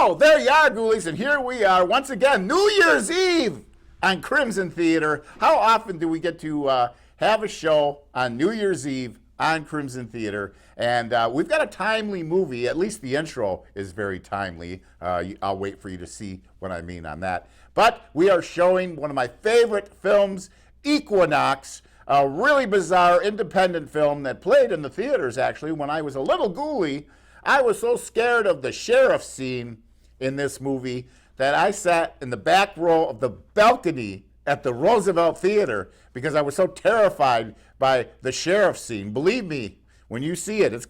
Oh, there you are, Ghoulies, and here we are once again, New Year's Eve on Crimson Theater. How often do we get to have a show on New Year's Eve on Crimson Theater? And we've got a timely movie. At least the intro is very timely. I'll wait for you to see what I mean on that. But we are showing one of my favorite films, Equinox, a really bizarre independent film that played in the theaters, actually, when I was a little ghoulie. I was so scared of the sheriff scene in this movie that I sat in the back row of the balcony at the Roosevelt Theater because I was so terrified by the sheriff scene. Believe me, when you see it,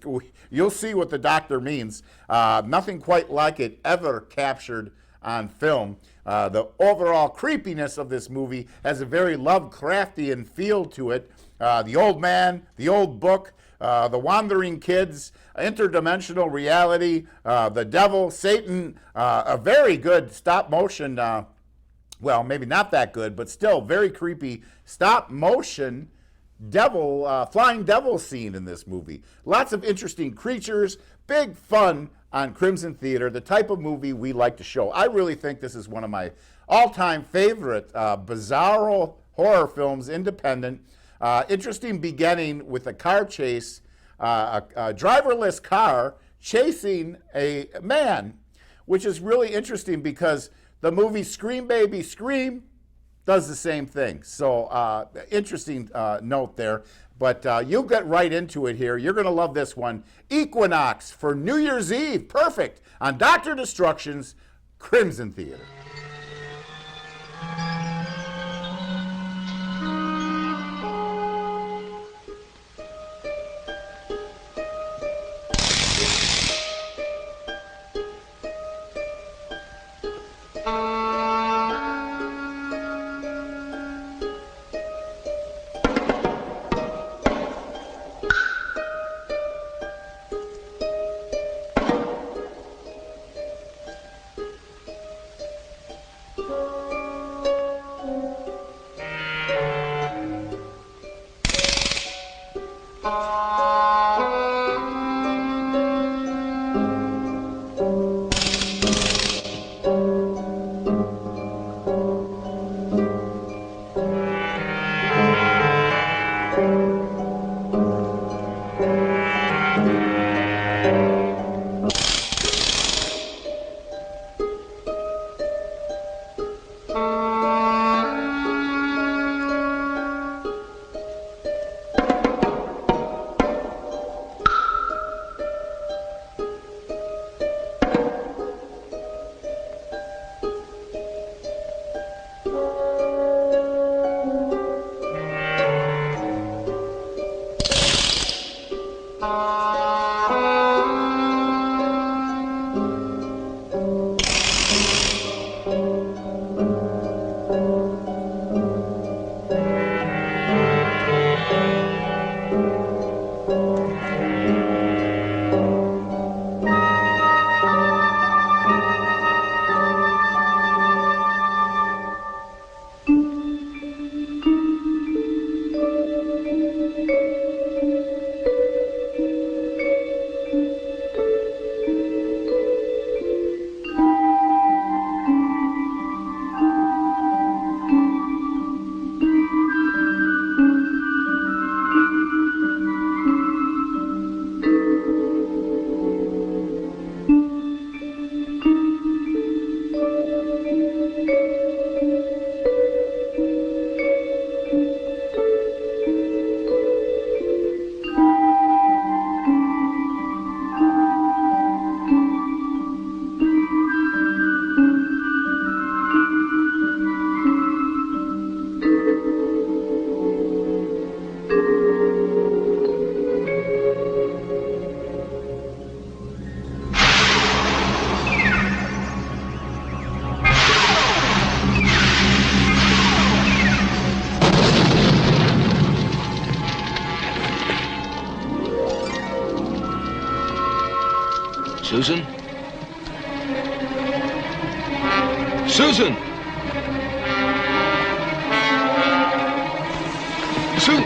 you'll see what the doctor means. Nothing quite like it ever captured on film. The overall creepiness of this movie has a very Lovecraftian feel to it. The old man, the old book, the wandering kids, interdimensional reality, the devil, Satan, a very good stop motion, well, maybe not that good, but still very creepy stop motion devil, flying devil scene in this movie. Lots of interesting creatures, big fun on Crimson Theater, the type of movie we like to show. I really think this is one of my all-time favorite bizarro horror films, independent. Interesting beginning with a car chase, a driverless car chasing a man, which is really interesting because the movie Scream Baby Scream does the same thing. So interesting note there. But you'll get right into it here. You're going to love this one. Equinox for New Year's Eve. Perfect. On Dr. Destruction's Crimson Theater. Susan? Susan! Susan!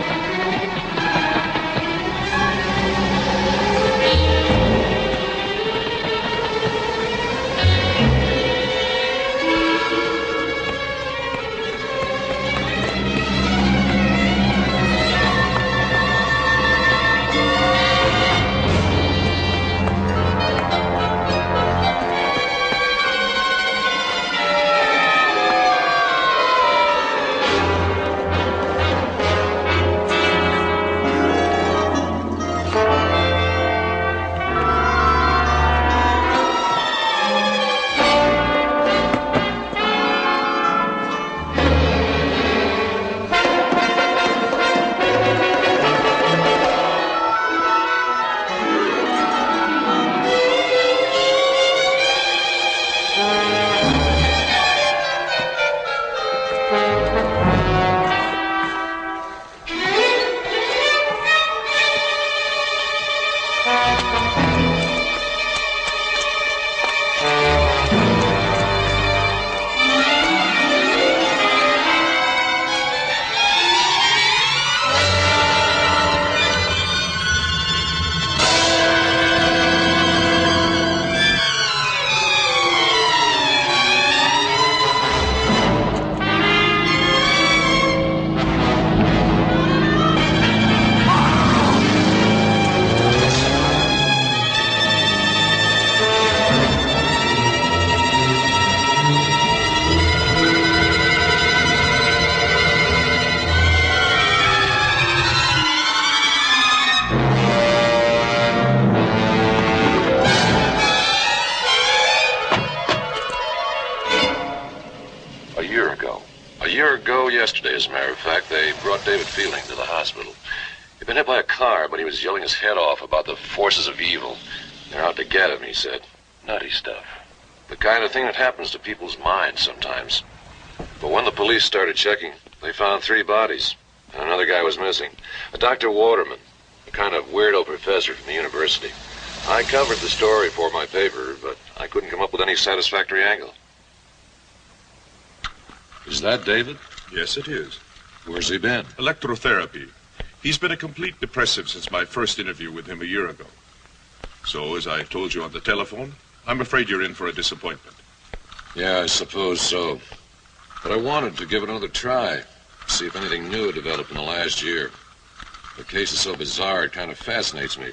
fact, they brought David Fielding to the hospital. He'd been hit by a car, but he was yelling his head off about the forces of evil. They're out to get him, he said. Nutty stuff. The kind of thing that happens to people's minds sometimes. But when the police started checking, they found 3 bodies, and another guy was missing. A Dr. Waterman, a kind of weirdo professor from the university. I covered the story for my paper, but I couldn't come up with any satisfactory angle. Is that David? Yes, it is. Where's he been? Electrotherapy. He's been a complete depressive since my first interview with him a year ago. So, as I told you on the telephone, I'm afraid you're in for a disappointment. Yeah, I suppose so. But I wanted to give it another try, see if anything new had developed in the last year. The case is so bizarre, it kind of fascinates me.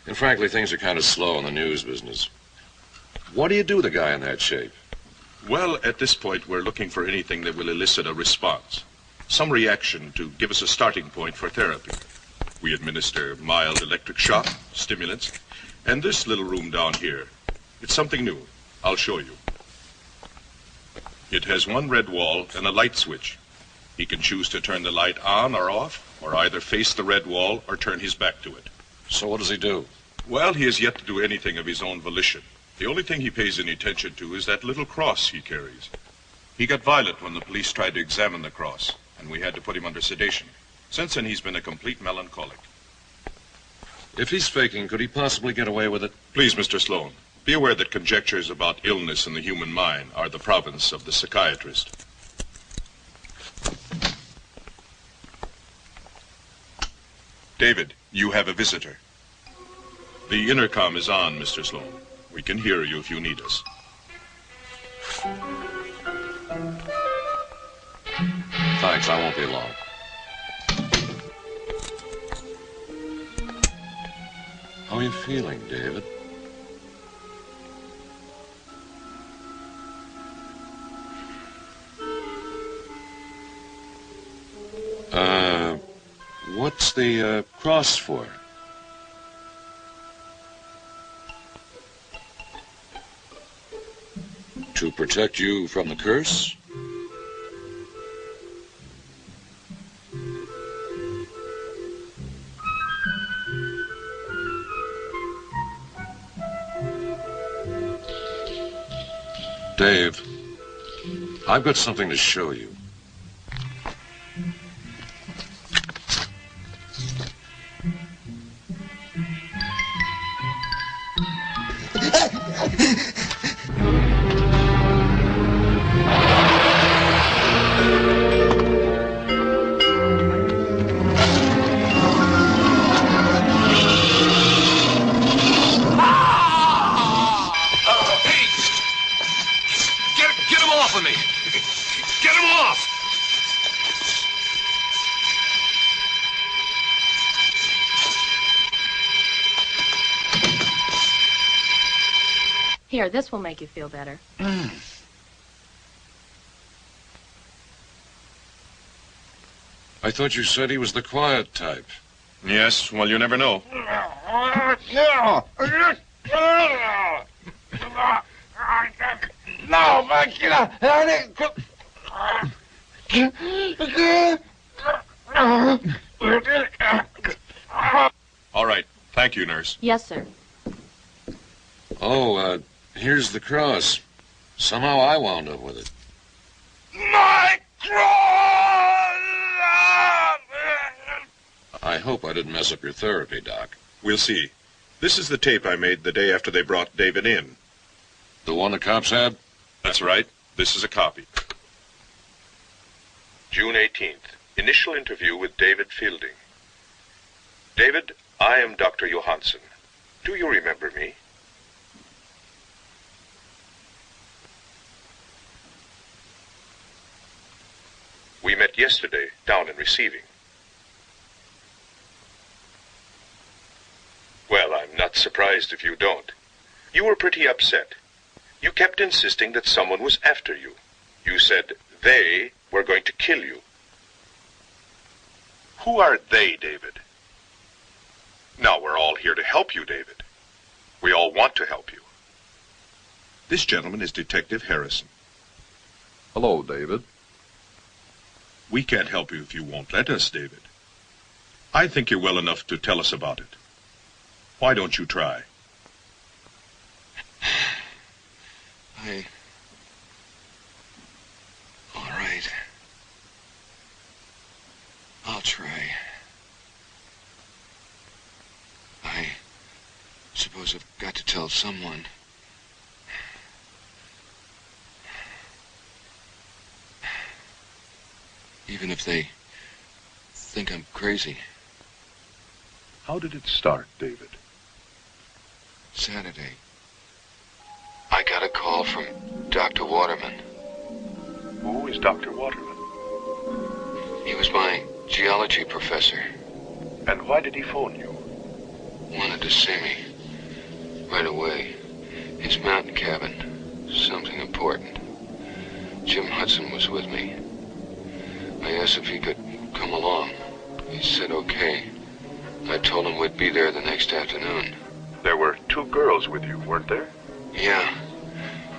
And frankly, things are kind of slow in the news business. What do you do the guy in that shape? Well, at this point, we're looking for anything that will elicit a response. Some reaction to give us a starting point for therapy. We administer mild electric shock, stimulants, and this little room down here. It's something new. I'll show you. It has one red wall and a light switch. He can choose to turn the light on or off, or either face the red wall or turn his back to it. So what does he do? Well, he has yet to do anything of his own volition. The only thing he pays any attention to is that little cross he carries. He got violent when the police tried to examine the cross, and we had to put him under sedation. Since then, he's been a complete melancholic. If he's faking, could he possibly get away with it? Please, Mr. Sloan, be aware that conjectures about illness in the human mind are the province of the psychiatrist. David, you have a visitor. The intercom is on, Mr. Sloan. We can hear you if you need us. Thanks, I won't be long. How are you feeling, David? What's the cross for? To protect you from the curse? Dave, I've got something to show you. Get him off of me! Get him off! Here, this will make you feel better. I thought you said he was the quiet type. Yes, well, you never know. All right. Thank you, nurse. Yes, sir. Oh, here's the cross. Somehow I wound up with it. My cross! I hope I didn't mess up your therapy, Doc. We'll see. This is the tape I made the day after they brought David in. The one the cops had? That's right. This is a copy. June 18th. Initial interview with David Fielding. David, I am Dr. Johansson. Do you remember me? We met yesterday down in receiving. Well, I'm not surprised if you don't. You were pretty upset. You kept insisting that someone was after you. You said they were going to kill you. Who are they, David? Now, we're all here to help you, David. We all want to help you. This gentleman is Detective Harrison. Hello, David. We can't help you if you won't let us, David. I think you're well enough to tell us about it. Why don't you try? All right. I'll try. I suppose I've got to tell someone. Even if they think I'm crazy. How did it start, David? Saturday. I got a call from Dr. Waterman. Who is Dr. Waterman? He was my geology professor. And why did he phone you? Wanted to see me. Right away. His mountain cabin. Something important. Jim Hudson was with me. I asked if he could come along. He said okay. I told him we'd be there the next afternoon. There were 2 girls with you, weren't there? Yeah.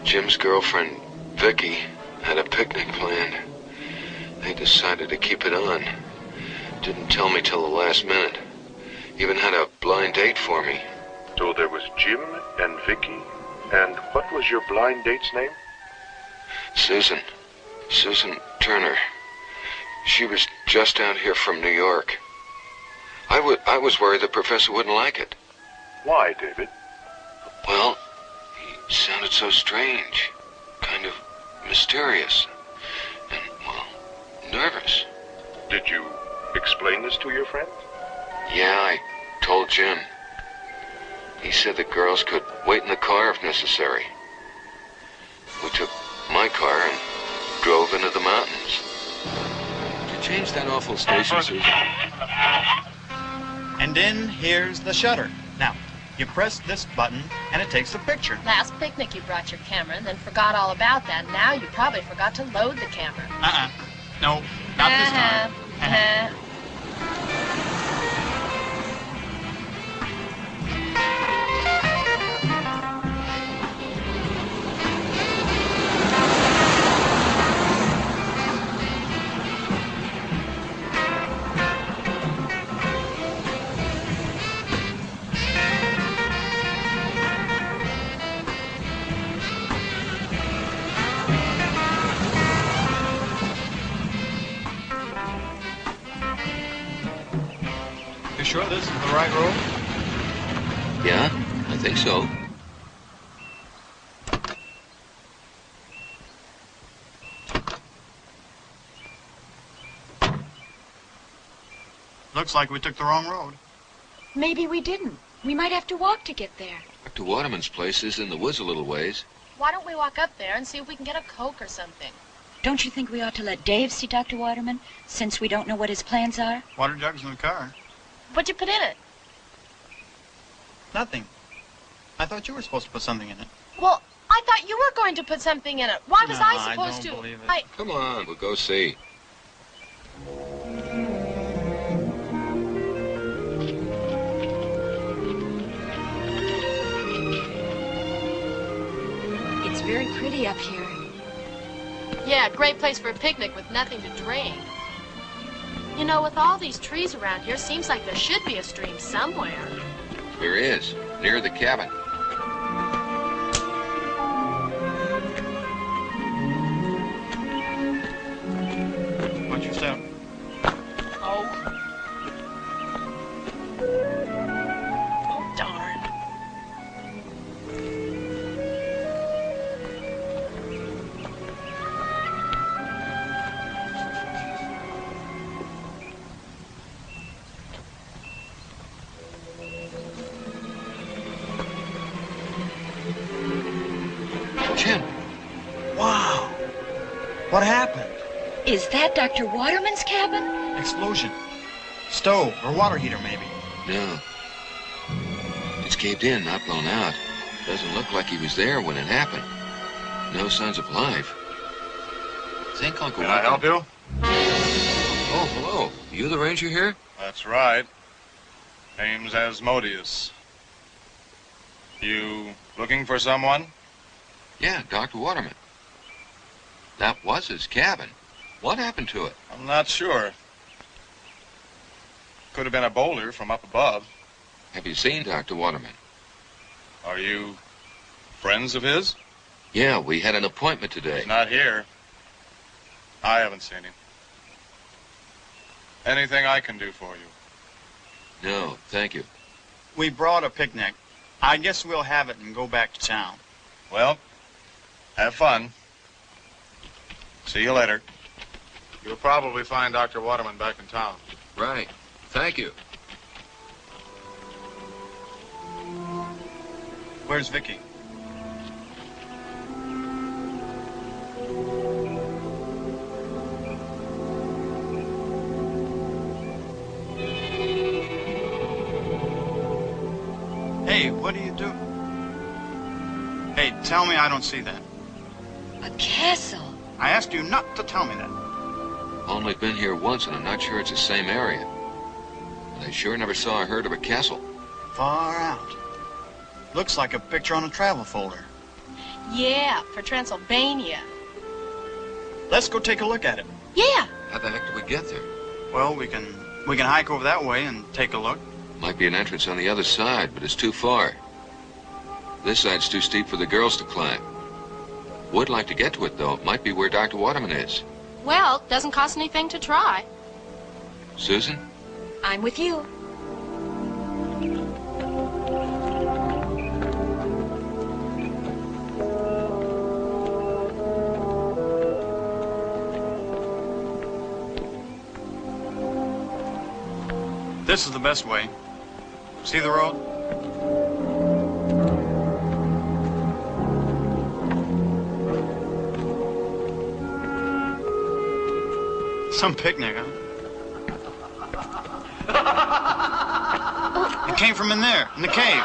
Jim's girlfriend, Vicky, had a picnic planned. They decided to keep it on. Didn't tell me till the last minute. Even had a blind date for me. So there was Jim and Vicky. And what was your blind date's name? Susan. Susan Turner. She was just out here from New York. I was worried the professor wouldn't like it. Why, David? Well, he sounded so strange. Kind of mysterious. And, well, nervous. Did you explain this to your friends? Yeah, I told Jim. He said the girls could wait in the car if necessary. We took my car and drove into the mountains. Did you change that awful station, Susan? And then here's the shutter. Now, you press this button and it takes the picture. Last picnic you brought your camera and then forgot all about that. Now you probably forgot to load the camera. No, not this time. You sure this is the right road? Yeah, I think so. Looks like we took the wrong road. Maybe we didn't. We might have to walk to get there. Dr. Waterman's place is in the woods a little ways. Why don't we walk up there and see if we can get a Coke or something? Don't you think we ought to let Dave see Dr. Waterman, since we don't know what his plans are? Water jug's in the car. What'd you put in it? Nothing. I thought you were supposed to put something in it. Well, I thought you were going to put something in it. Why was No, I I supposed don't to? believe it. Come on, we'll go see. It's very pretty up here. Yeah, great place for a picnic with nothing to drink. You know, with all these trees around here, seems like there should be a stream somewhere. There is, near the cabin. Watch your step. Oh. Oh, darn. Jim. Wow. What happened? Is that Dr. Waterman's cabin? Explosion. Stove or water heater, maybe. No. It's caved in, not blown out. Doesn't look like he was there when it happened. No signs of life. Think Uncle Can I help you? Oh, hello. You the ranger here? That's right. Name's Asmodeus. You looking for someone? Yeah, Dr. Waterman. That was his cabin. What happened to it? I'm not sure. Could have been a boulder from up above. Have you seen Dr. Waterman? Are you friends of his? Yeah, we had an appointment today. He's not here. I haven't seen him. Anything I can do for you? No, thank you. We brought a picnic. I guess we'll have it and go back to town. Well, have fun. See you later. You'll probably find Dr. Waterman back in town. Right. Thank you. Where's Vicky? Hey, what do you do? Hey, tell me I don't see that. A castle. I asked you not to tell me that. Only been here once, and I'm not sure it's the same area. But I sure never saw or heard of a castle. Far out. Looks like a picture on a travel folder. Yeah, for Transylvania. Let's go take a look at it. Yeah. How the heck do we get there? Well, we can hike over that way and take a look. Might be an entrance on the other side, but it's too far. This side's too steep for the girls to climb. Would like to get to it, though. It might be where Dr. Waterman is. Well, doesn't cost anything to try. Susan? I'm with you. This is the best way. See the road? Some picnic, huh? It came from in there, in the cave.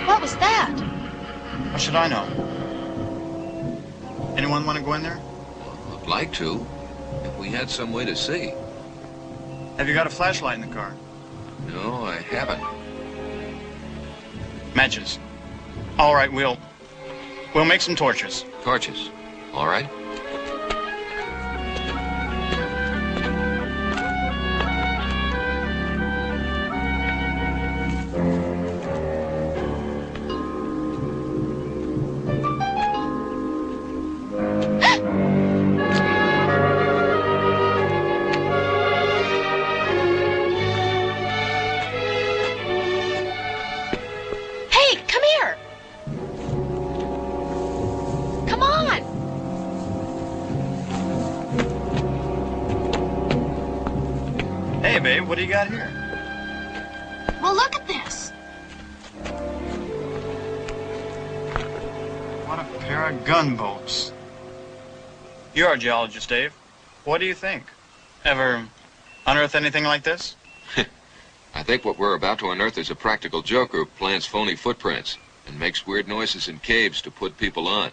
What was that? How should I know? Anyone want to go in there? I'd like to, if we had some way to see. Have you got a flashlight in the car? No, I haven't. Matches. All right, we'll make some torches. Torches. All right? Hey, come here. Come on. Hey, babe, what do you got here? Well, look at this. What a pair of gunboats. You're a geologist, Dave. What do you think? Ever unearth anything like this? I think what we're about to unearth is a practical joker who plants phony footprints and makes weird noises in caves to put people on.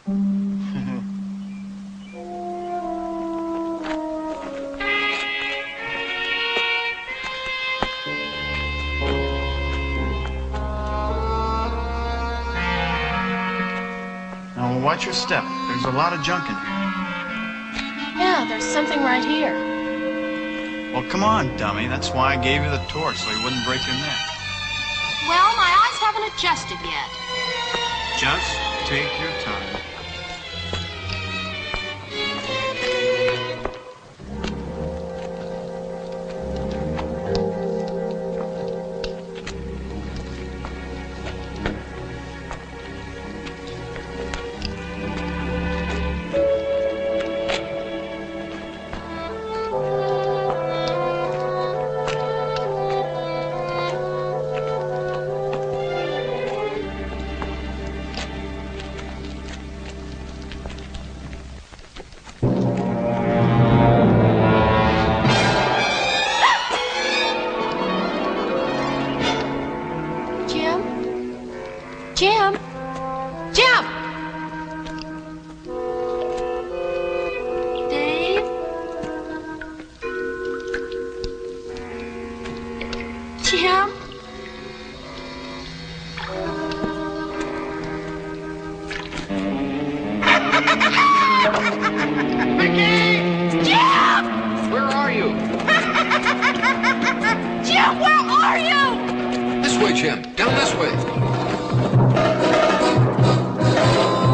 Now, watch your step. There's a lot of junk in here. Yeah, there's something right here. Well, come on, dummy. That's why I gave you the torch, so you wouldn't break your neck. Well, my eyes haven't adjusted yet. Just take your time. Vicky! Jim! Where are you? Jim, where are you? This way, Jim. Down this way.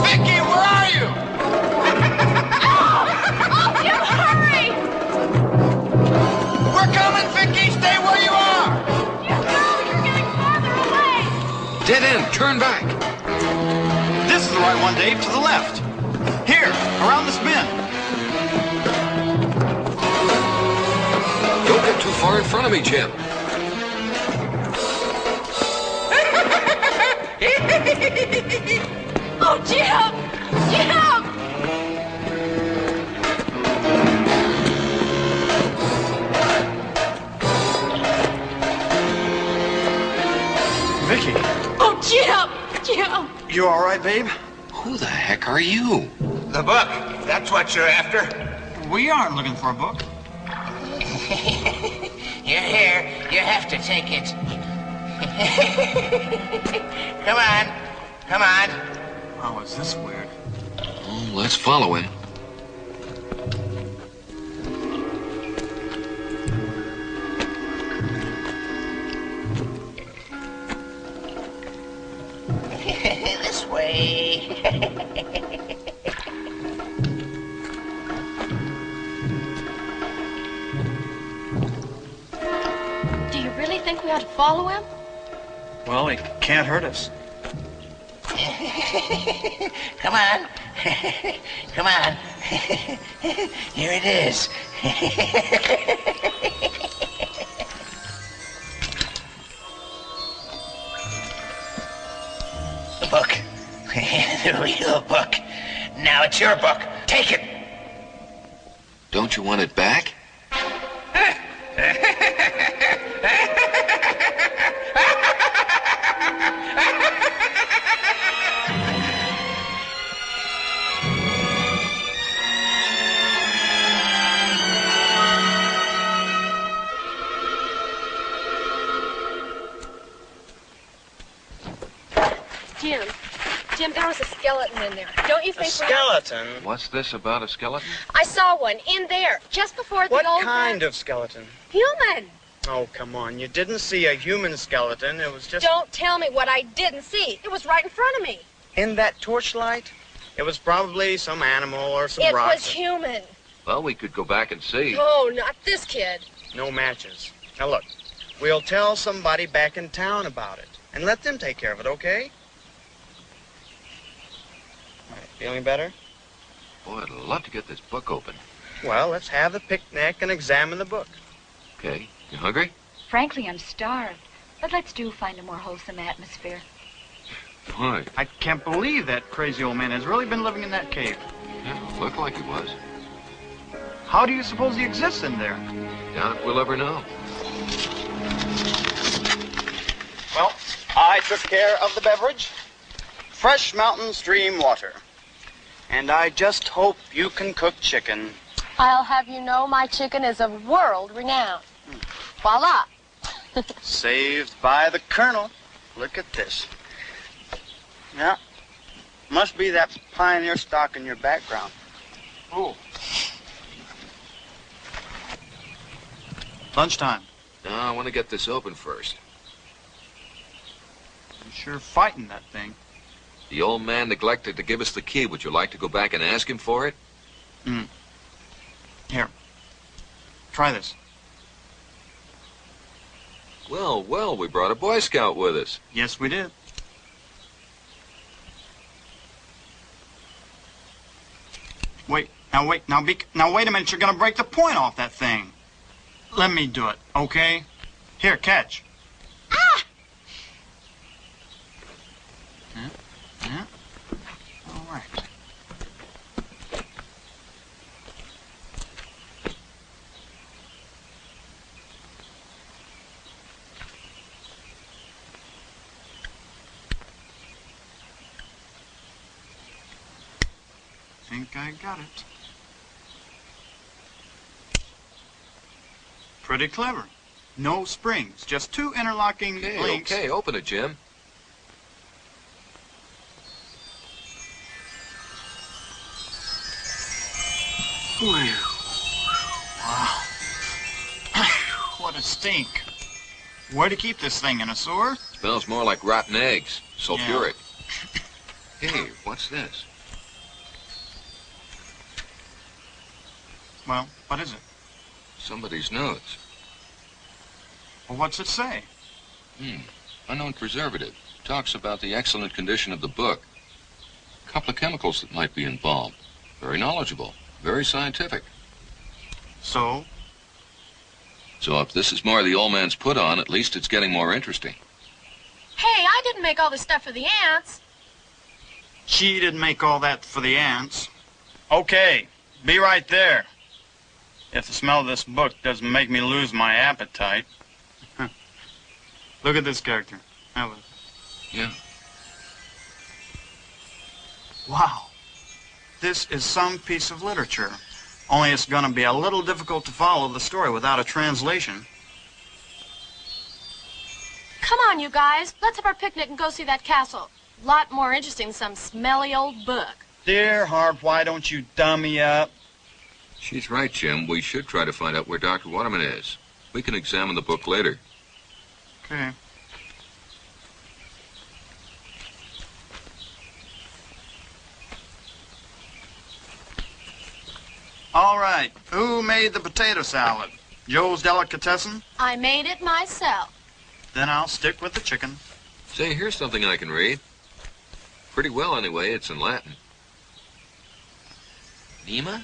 Vicky, where are you? Oh, Jim, hurry! We're coming, Vicky. Stay where you are. Jim, no, you're getting farther away. Dead end. Turn back. This is the right one, Dave, to the left. Here, around this bend. Don't get too far in front of me, Jim. Oh, Jim! Jim! Vicky, Oh, Jim! Jim! you all right, babe? Who the heck are you? The book. That's what you're after. We aren't looking for a book. You're here. You have to take it. Come on. Come on. Oh, is this weird? Oh, let's follow him. This way. Do you really think we ought to follow him? Well, he can't hurt us. Come on. Come on. Here it is. The book. The real book. Now it's your book. Take it. Don't you want it back? Jim, there was a skeleton in there. Don't you think Skeleton? What's this about a skeleton? I saw one in there, just before the What old kind of skeleton? Human. Oh, come on. You didn't see a human skeleton. It was just... Don't tell me what I didn't see. It was right in front of me. In that torchlight? It was probably some animal or some It rock. was human. Well, we could go back and see. Oh, not this kid. No matches. Now, look. We'll tell somebody back in town about it. And let them take care of it, okay? All right, feeling better? Boy, I'd love to get this book open. Well, let's have the picnic and examine the book. Okay. You hungry? Frankly, I'm starved. But let's find a more wholesome atmosphere. Why? I can't believe that crazy old man has really been living in that cave. Yeah, looked like he was. How do you suppose he exists in there? Doubt if we'll ever know. Well, I took care of the beverage. Fresh mountain stream water. And I just hope you can cook chicken. I'll have you know my chicken is of world renown. Voila. Saved by the Colonel. Look at this. Yeah. Must be that pioneer stock in your background. Ooh. Lunchtime. No, I want to get this open first. I'm sure fighting that thing. The old man neglected to give us the key. Would you like to go back and ask him for it? Here. Try this. Well, we brought a Boy Scout with us. Yes, we did. Wait, now wait a minute, you're gonna break the point off that thing. Let me do it, okay? Here, catch. Ah! Yeah. All right. Think I got it. Pretty clever. No springs, just two interlocking links. Okay, open it, Jim. Wow. What a stink. Where'd you keep this thing, in a sewer? Smells more like rotten eggs. Sulfuric. Hey, what's this? Well, what is it? Somebody's notes. Well, what's it say? Unknown preservative. Talks about the excellent condition of the book. A couple of chemicals that might be involved. Very knowledgeable. Very scientific. So? So if this is more the old man's put on, at least it's getting more interesting. Hey, I didn't make all this stuff for the ants. She didn't make all that for the ants. Okay, be right there. If the smell of this book doesn't make me lose my appetite. Look at this character. Have a... Yeah. Wow. This is some piece of literature. Only it's going to be a little difficult to follow the story without a translation. Come on, you guys. Let's have our picnic and go see that castle. Lot more interesting than some smelly old book. Dear heart, why don't you dummy up? She's right, Jim. We should try to find out where Dr. Waterman is. We can examine the book later. Okay. All right. Who made the potato salad? Joe's Delicatessen? I made it myself. Then I'll stick with the chicken. Say, here's something I can read. Pretty well, anyway. It's in Latin. Nema?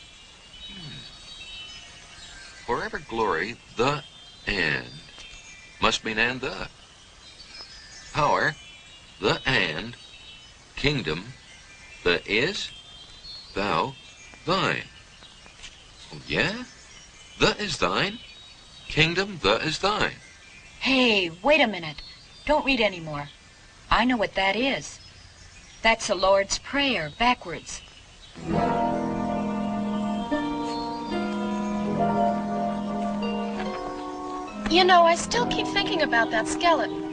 Forever glory, the and. Must mean and the. Power, the and. Kingdom, the is. Thou, thine. Oh, yeah? The is thine. Kingdom, the is thine. Hey, wait a minute. Don't read any more. I know what that is. That's the Lord's Prayer, backwards. You know, I still keep thinking about that skeleton.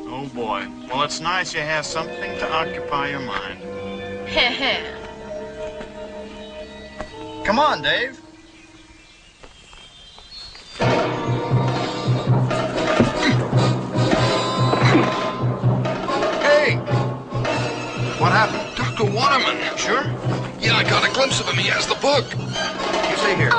Oh, boy. Well, it's nice you have something to occupy your mind. Heh. Come on, Dave. Hey! What happened? Dr. Waterman! Sure? Yeah, I got a glimpse of him. He has the book. You stay here.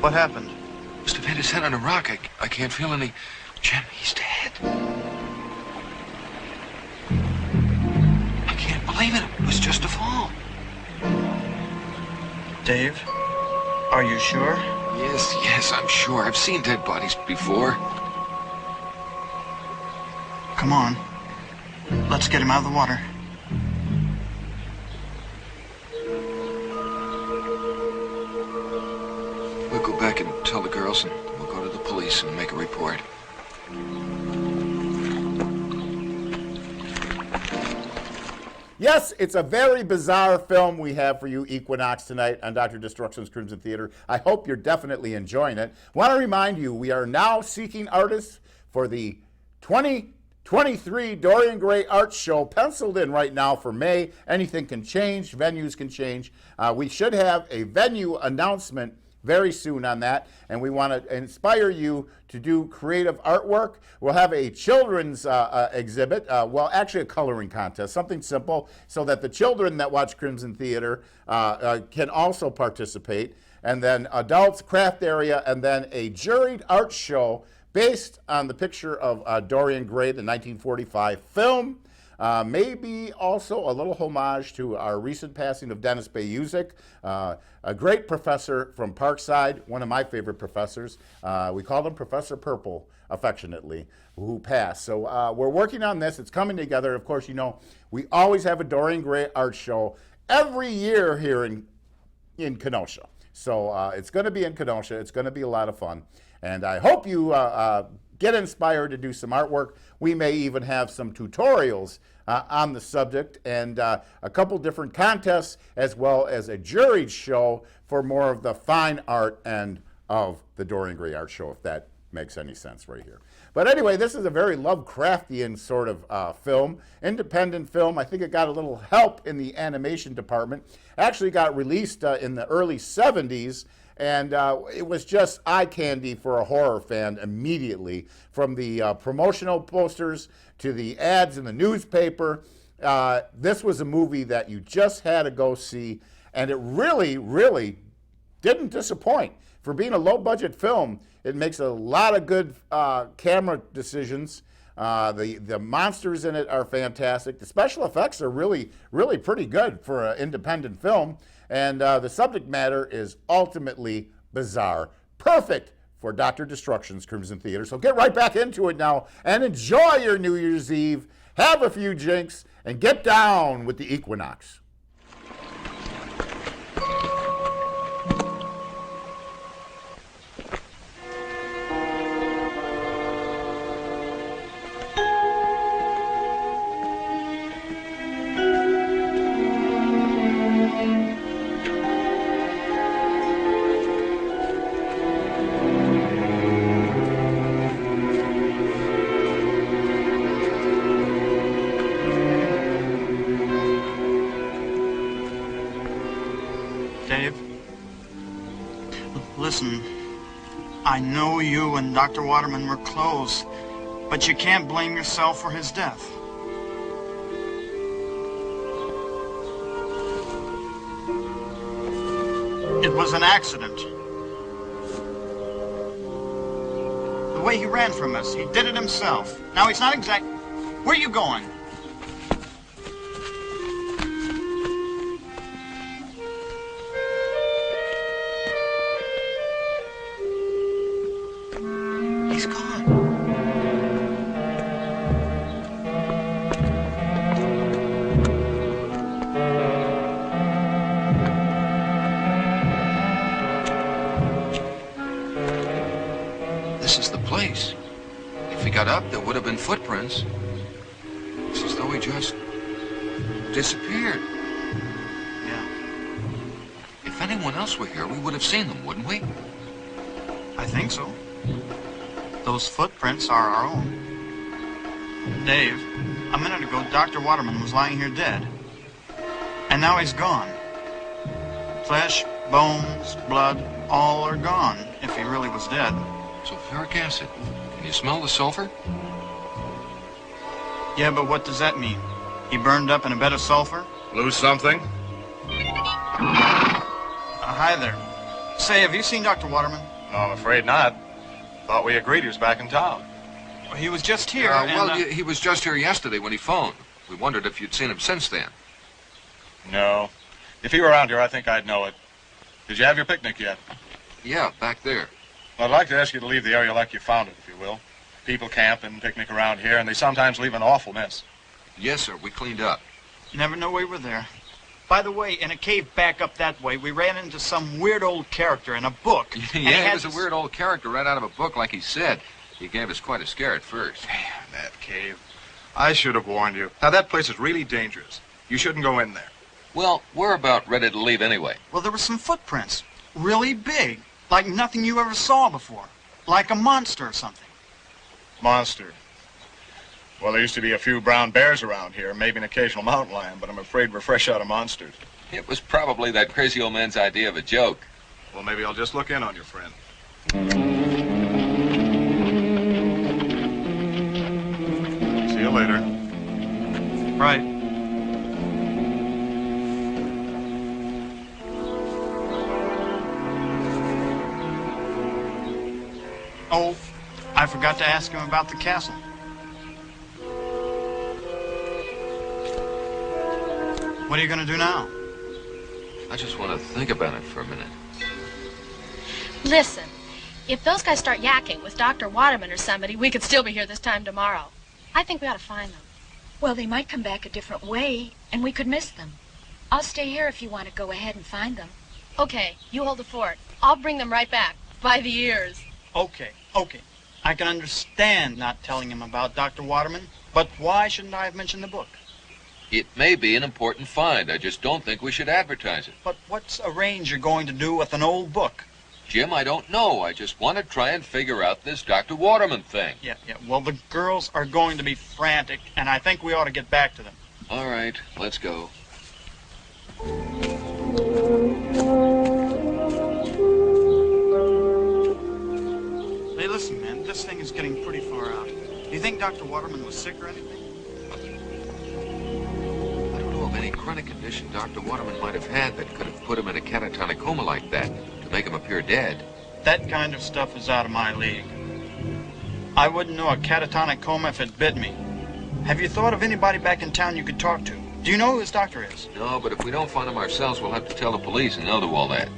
What happened? Must have hit his head on a rock. I can't feel any... Jim, he's dead. I can't believe it. It was just a fall. Dave, are you sure? Yes, I'm sure. I've seen dead bodies before. Come on. Let's get him out of the water. We'll go back and tell the girls, and we'll go to the police and make a report. Yes, it's a very bizarre film we have for you, Equinox, tonight on Dr. Destruction's Crimson Theater. I hope you're definitely enjoying it. Want to remind you, we are now seeking artists for the 2020 2023 Dorian Gray Art Show penciled in right now for May. Anything can change. Venues can change. We should have a venue announcement very soon on that, and we want to inspire you to do creative artwork. We'll have a children's exhibit, well, actually a coloring contest, something simple, so that the children that watch Crimson Theater can also participate. And then adults, craft area, and then a juried art show based on the picture of Dorian Gray, the 1945 film. Maybe also a little homage to our recent passing of Dennis Bayuzik, a great professor from Parkside, one of my favorite professors. We called him Professor Purple, affectionately, who passed. So we're working on this. It's coming together. Of course, you know, we always have a Dorian Gray art show every year here in Kenosha. So it's going to be in Kenosha. It's going to be a lot of fun. And I hope you get inspired to do some artwork. We may even have some tutorials on the subject and a couple different contests, as well as a juried show for more of the fine art end of the Dorian Gray Art Show, if that makes any sense right here. But anyway, this is a very Lovecraftian sort of film, independent film. I think it got a little help in the animation department. Actually got released in the early 70s, and it was just eye candy for a horror fan immediately, from the promotional posters to the ads in the newspaper. This was a movie that you just had to go see, and it really, really didn't disappoint. For being a low-budget film, it makes a lot of good camera decisions. The monsters in it are fantastic. The special effects are really, really pretty good for an independent film. And the subject matter is ultimately bizarre. Perfect for Dr. Destruction's Crimson Theater. So get right back into it now and enjoy your New Year's Eve. Have a few drinks and get down with the equinox. Listen, I know you and Dr. Waterman were close, but you can't blame yourself for his death. It was an accident. The way he ran from us, he did it himself. Now, he's not exact... Where are you going? He's gone. This is the place. If he got up, there would have been footprints. It's as though he just disappeared. Yeah. If anyone else were here, we would have seen them, wouldn't we? I think so. Those footprints are our own. Dave, a minute ago, Dr. Waterman was lying here dead. And now he's gone. Flesh, bones, blood, all are gone, if he really was dead. Sulfuric acid. Can you smell the sulfur? Yeah, but what does that mean? He burned up in a bed of sulfur? Lose something? Hi there. Say, have you seen Dr. Waterman? No, I'm afraid not. Thought we agreed he was back in town. Well, he was just here. He was just here yesterday when he phoned. We wondered if you'd seen him since then. No. If he were around here, I think I'd know it. Did you have your picnic yet? Yeah, back there. Well, I'd like to ask you to leave the area like you found it, if you will. People camp and picnic around here, and they sometimes leave an awful mess. Yes, sir. We cleaned up. Never know we were there. By the way, in a cave back up that way, we ran into some weird old character in a book. Yeah, he was a weird old character right out of a book, like he said. He gave us quite a scare at first. Damn, that cave. I should have warned you. Now, that place is really dangerous. You shouldn't go in there. Well, we're about ready to leave anyway. Well, there were some footprints. Really big. Like nothing you ever saw before. Like a monster or something. Monster. Well, there used to be a few brown bears around here, maybe an occasional mountain lion, but I'm afraid we're fresh out of monsters. It was probably that crazy old man's idea of a joke. Well, maybe I'll just look in on your friend. See you later. Right. Oh, I forgot to ask him about the castle. What are you going to do now? I just want to think about it for a minute. Listen, if those guys start yakking with Dr. Waterman or somebody, we could still be here this time tomorrow. I think we ought to find them. Well, they might come back a different way, and we could miss them. I'll stay here if you want to go ahead and find them. Okay, you hold the fort. I'll bring them right back, by the ears. Okay. I can understand not telling him about Dr. Waterman, but why shouldn't I have mentioned the book? It may be an important find. I just don't think we should advertise it. But what's a ranger going to do with an old book? Jim, I don't know. I just want to try and figure out this Dr. Waterman thing. Yeah. Well, the girls are going to be frantic, and I think we ought to get back to them. All right, let's go. Hey, listen, man, this thing is getting pretty far out. Do you think Dr. Waterman was sick or anything? I don't know of any chronic condition Dr. Waterman might have had that could have put him in a catatonic coma like that to make him appear dead. That kind of stuff is out of my league. I wouldn't know a catatonic coma if it bit me. Have you thought of anybody back in town you could talk to? Do you know who his doctor is? No, but if we don't find him ourselves, we'll have to tell the police, and they'll do all that.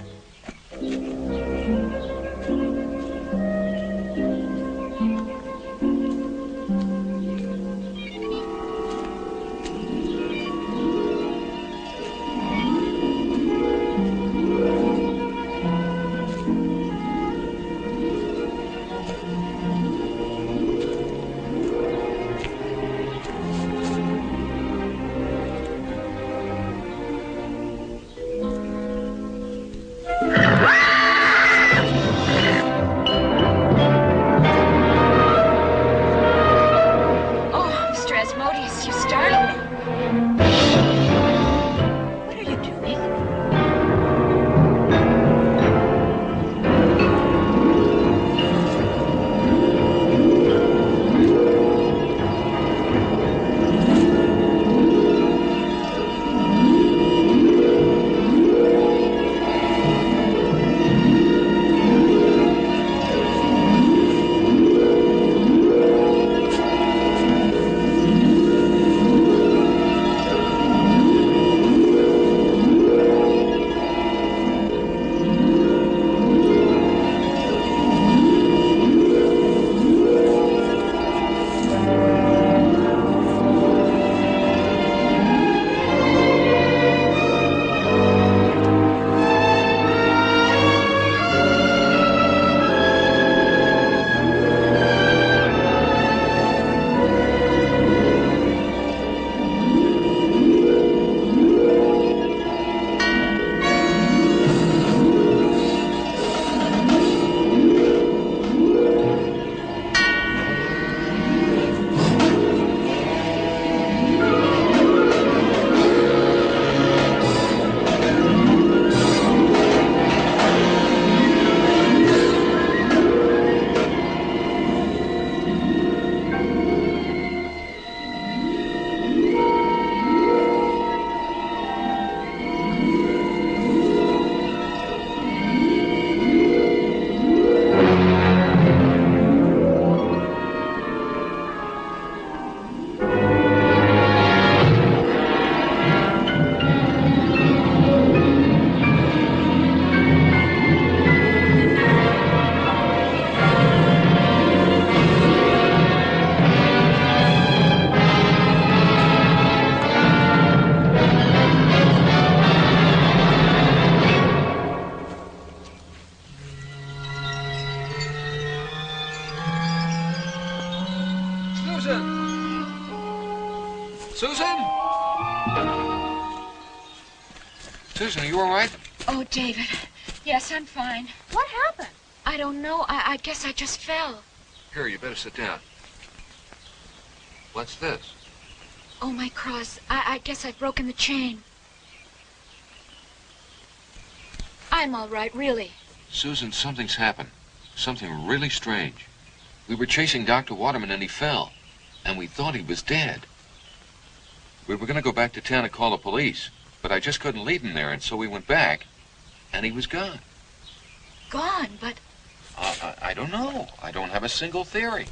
Susan? Susan, are you all right? Oh, David. Yes, I'm fine. What happened? I don't know. I guess I just fell. Here, you better sit down. What's this? Oh, my cross. I guess I've broken the chain. I'm all right, really. Susan, something's happened. Something really strange. We were chasing Dr. Waterman and he fell. And we thought he was dead. We were going to go back to town and call the police. But I just couldn't leave him there, and so we went back. And he was gone. Gone, but... I don't know. I don't have a single theory.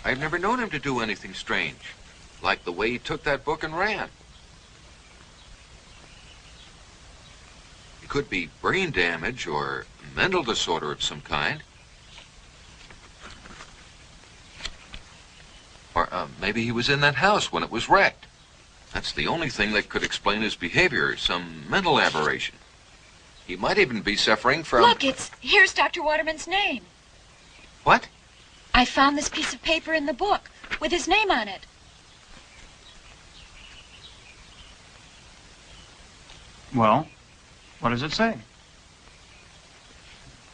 I've never known him to do anything strange. Like the way he took that book and ran. It could be brain damage or mental disorder of some kind. Or maybe he was in that house when it was wrecked. That's the only thing that could explain his behavior, some mental aberration. He might even be suffering from... Look, here's Dr. Waterman's name. What? I found this piece of paper in the book with his name on it. Well, what does it say?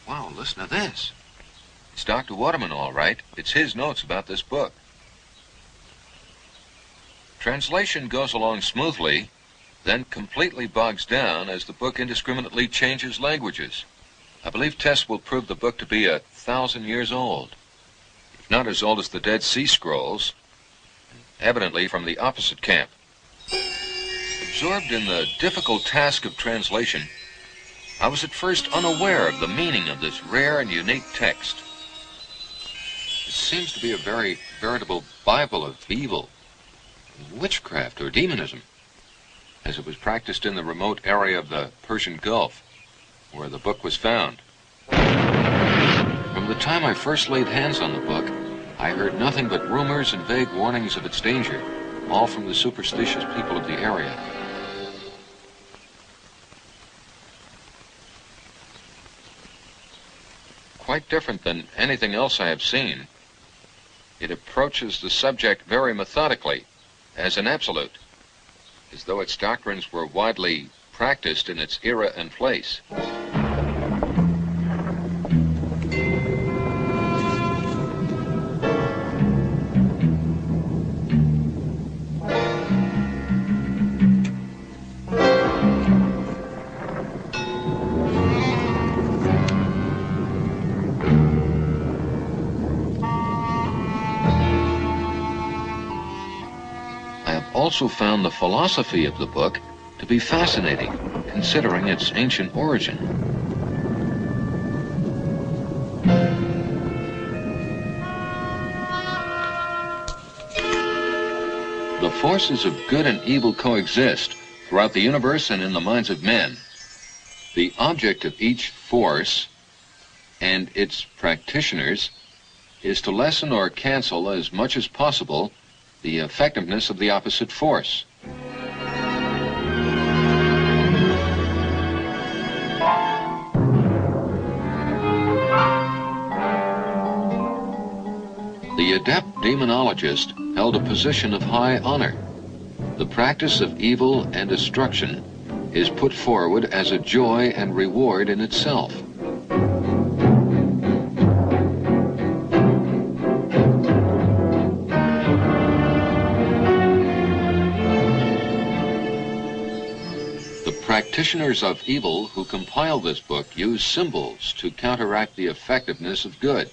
Wow, listen to this. It's Dr. Waterman, all right. It's his notes about this book. Translation goes along smoothly, then completely bogs down as the book indiscriminately changes languages. I believe tests will prove the book to be 1,000 years old. If not as old as the Dead Sea Scrolls, evidently from the opposite camp. Absorbed in the difficult task of translation, I was at first unaware of the meaning of this rare and unique text. It seems to be a very veritable Bible of evil, witchcraft or demonism, as it was practiced in the remote area of the Persian Gulf, where the book was found. From the time I first laid hands on the book, I heard nothing but rumors and vague warnings of its danger, all from the superstitious people of the area. Quite different than anything else I have seen, it approaches the subject very methodically, as an absolute, as though its doctrines were widely practiced in its era and place. Also found the philosophy of the book to be fascinating, considering its ancient origin. The forces of good and evil coexist throughout the universe and in the minds of men. The object of each force and its practitioners is to lessen or cancel as much as possible the effectiveness of the opposite force. The adept demonologist held a position of high honor. The practice of evil and destruction is put forward as a joy and reward in itself. Practitioners of evil who compile this book use symbols to counteract the effectiveness of good.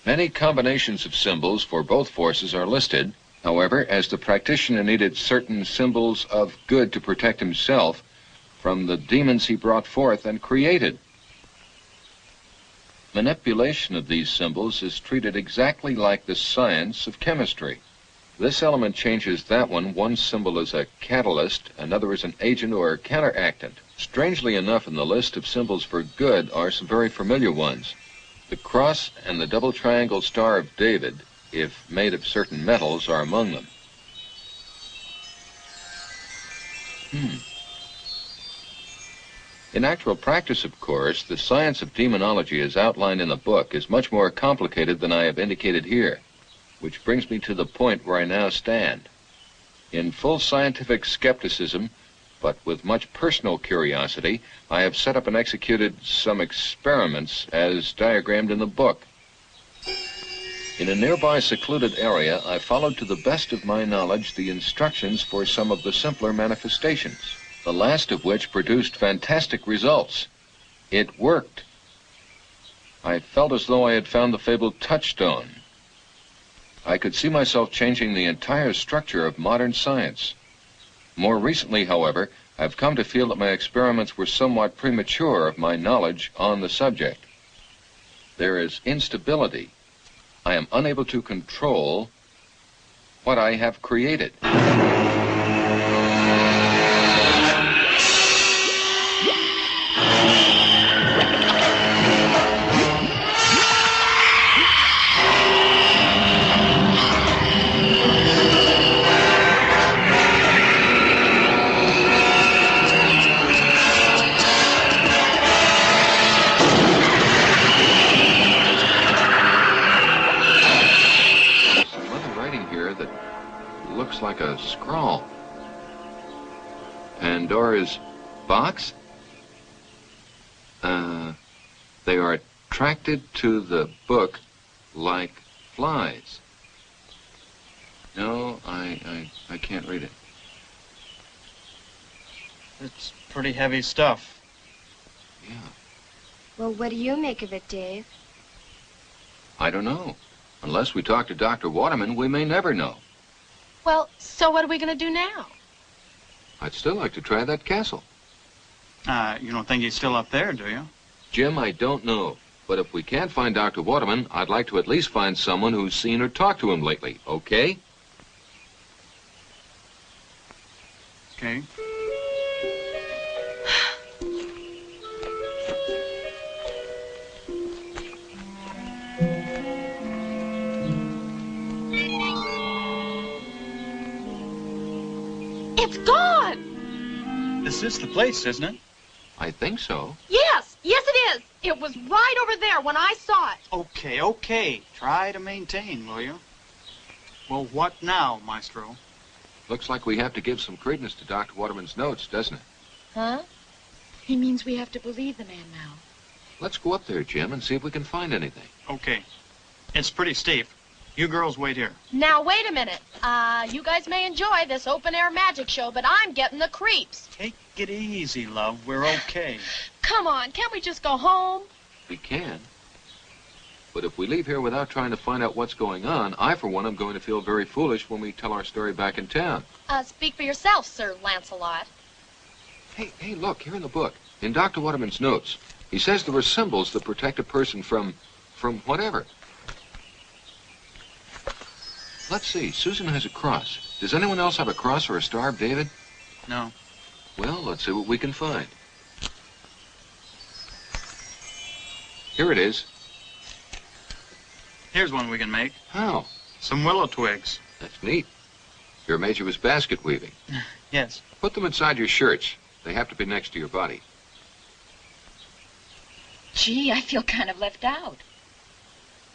Many combinations of symbols for both forces are listed. However, as the practitioner needed certain symbols of good to protect himself from the demons he brought forth and created. Manipulation of these symbols is treated exactly like the science of chemistry. This element changes that one symbol as a catalyst, another as an agent or counteractant. Strangely enough, in the list of symbols for good are some very familiar ones. The cross and the double triangle Star of David, if made of certain metals, are among them. In actual practice, of course, the science of demonology as outlined in the book is much more complicated than I have indicated here. Which brings me to the point where I now stand. In full scientific skepticism, but with much personal curiosity, I have set up and executed some experiments as diagrammed in the book. In a nearby secluded area, I followed to the best of my knowledge the instructions for some of the simpler manifestations, the last of which produced fantastic results. It worked. I felt as though I had found the fabled touchstone. I could see myself changing the entire structure of modern science. More recently, however, I've come to feel that my experiments were somewhat premature of my knowledge on the subject. There is instability. I am unable to control what I have created. Looks like a scrawl. Pandora's box? They are attracted to the book like flies. No, I can't read it. It's pretty heavy stuff. Yeah. Well, what do you make of it, Dave? I don't know. Unless we talk to Dr. Waterman, we may never know. Well, so what are we going to do now? I'd still like to try that castle. You don't think he's still up there, do you? Jim, I don't know. But if we can't find Dr. Waterman, I'd like to at least find someone who's seen or talked to him lately, okay? Okay. It's gone! This is the place, isn't it? I think so. Yes, yes it is. It was right over there when I saw it. Okay, okay. Try to maintain, will you? Well, what now, Maestro? Looks like we have to give some credence to Dr. Waterman's notes, doesn't it? Huh? He means we have to believe the man now. Let's go up there, Jim, and see if we can find anything. Okay. It's pretty steep. You girls wait here. Now, wait a minute. You guys may enjoy this open-air magic show, but I'm getting the creeps. Take it easy, love. We're okay. Come on, can't we just go home? We can. But if we leave here without trying to find out what's going on, I, for one, am going to feel very foolish when we tell our story back in town. Speak for yourself, Sir Lancelot. Hey, look, here in the book, in Dr. Waterman's notes, he says there are symbols that protect a person from whatever. Let's see, Susan has a cross. Does anyone else have a cross or a star, David? No. Well, let's see what we can find. Here it is. Here's one we can make. How? Some willow twigs. That's neat. Your major was basket weaving. Yes. Put them inside your shirts. They have to be next to your body. Gee, I feel kind of left out.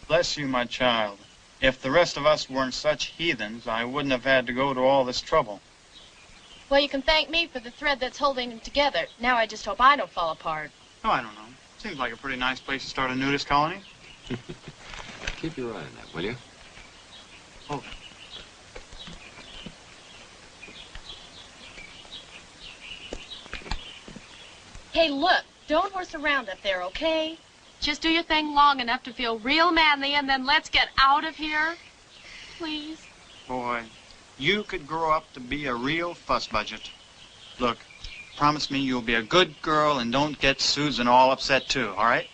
Bless you, my child. If the rest of us weren't such heathens, I wouldn't have had to go to all this trouble. Well, you can thank me for the thread that's holding them together. Now I just hope I don't fall apart. Oh, I don't know. Seems like a pretty nice place to start a nudist colony. Keep your eye on that, will you? Oh. Hey, look, don't horse around up there, okay? Just do your thing long enough to feel real manly, and then let's get out of here. Please. Boy, you could grow up to be a real fuss budget. Look, promise me you'll be a good girl and don't get Susan all upset too, all right?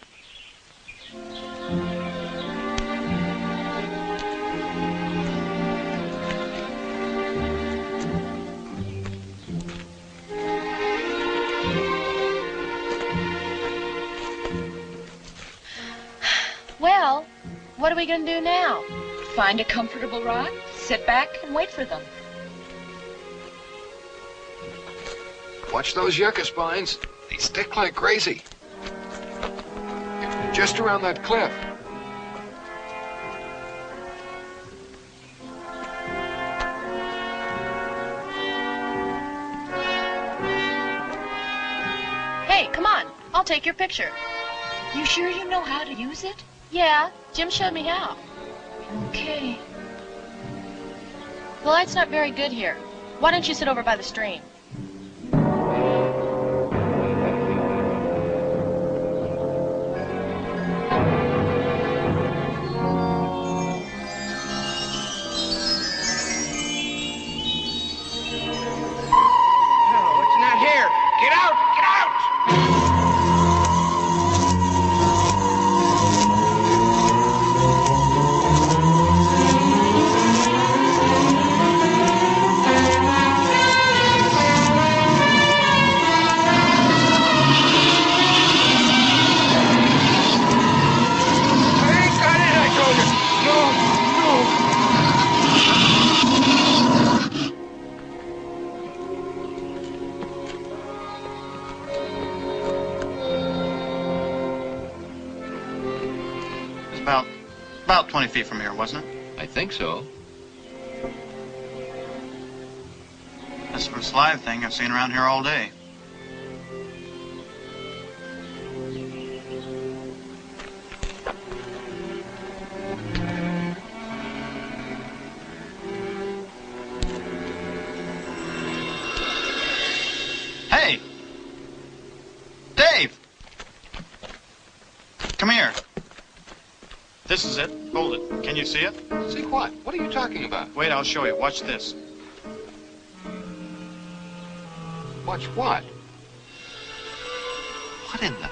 Well, what are we going to do now? Find a comfortable rock, sit back, and wait for them. Watch those yucca spines. They stick like crazy. Just around that cliff. Hey, come on. I'll take your picture. You sure you know how to use it? Yeah, Jim showed me how. Okay. The light's not very good here. Why don't you sit over by the stream? No, it's not here. Get out! Get out! I ain't got it, I told you. No, no. It's about 20 feet from here, wasn't it? I think so. That's the first live thing I've seen around here all day. Hey! Dave! Come here. This is it. Hold it. Can you see it? See what? What are you talking about? Wait, I'll show you. Watch this. Watch what? What in the...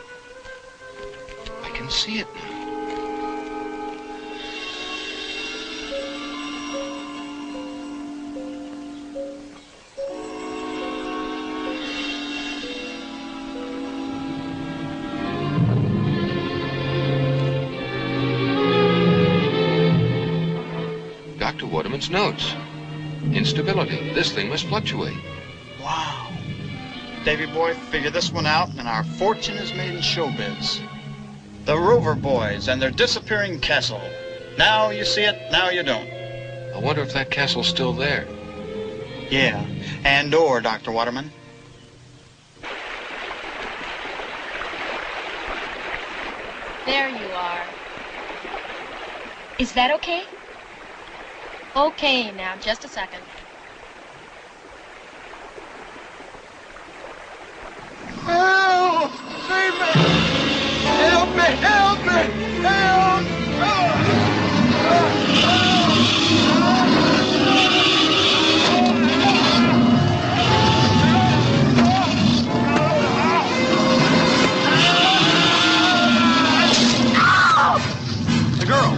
I can see it now. Dr. Waterman's notes. Instability. This thing must fluctuate. Wow. Davy boy, figure this one out, and our fortune is made in showbiz. The Rover Boys and their disappearing castle. Now you see it, now you don't. I wonder if that castle's still there. Yeah, and/or, Dr. Waterman. There you are. Is that okay? Okay, now, just a second. Help! Save me! Help me! Help me! Help! The girl.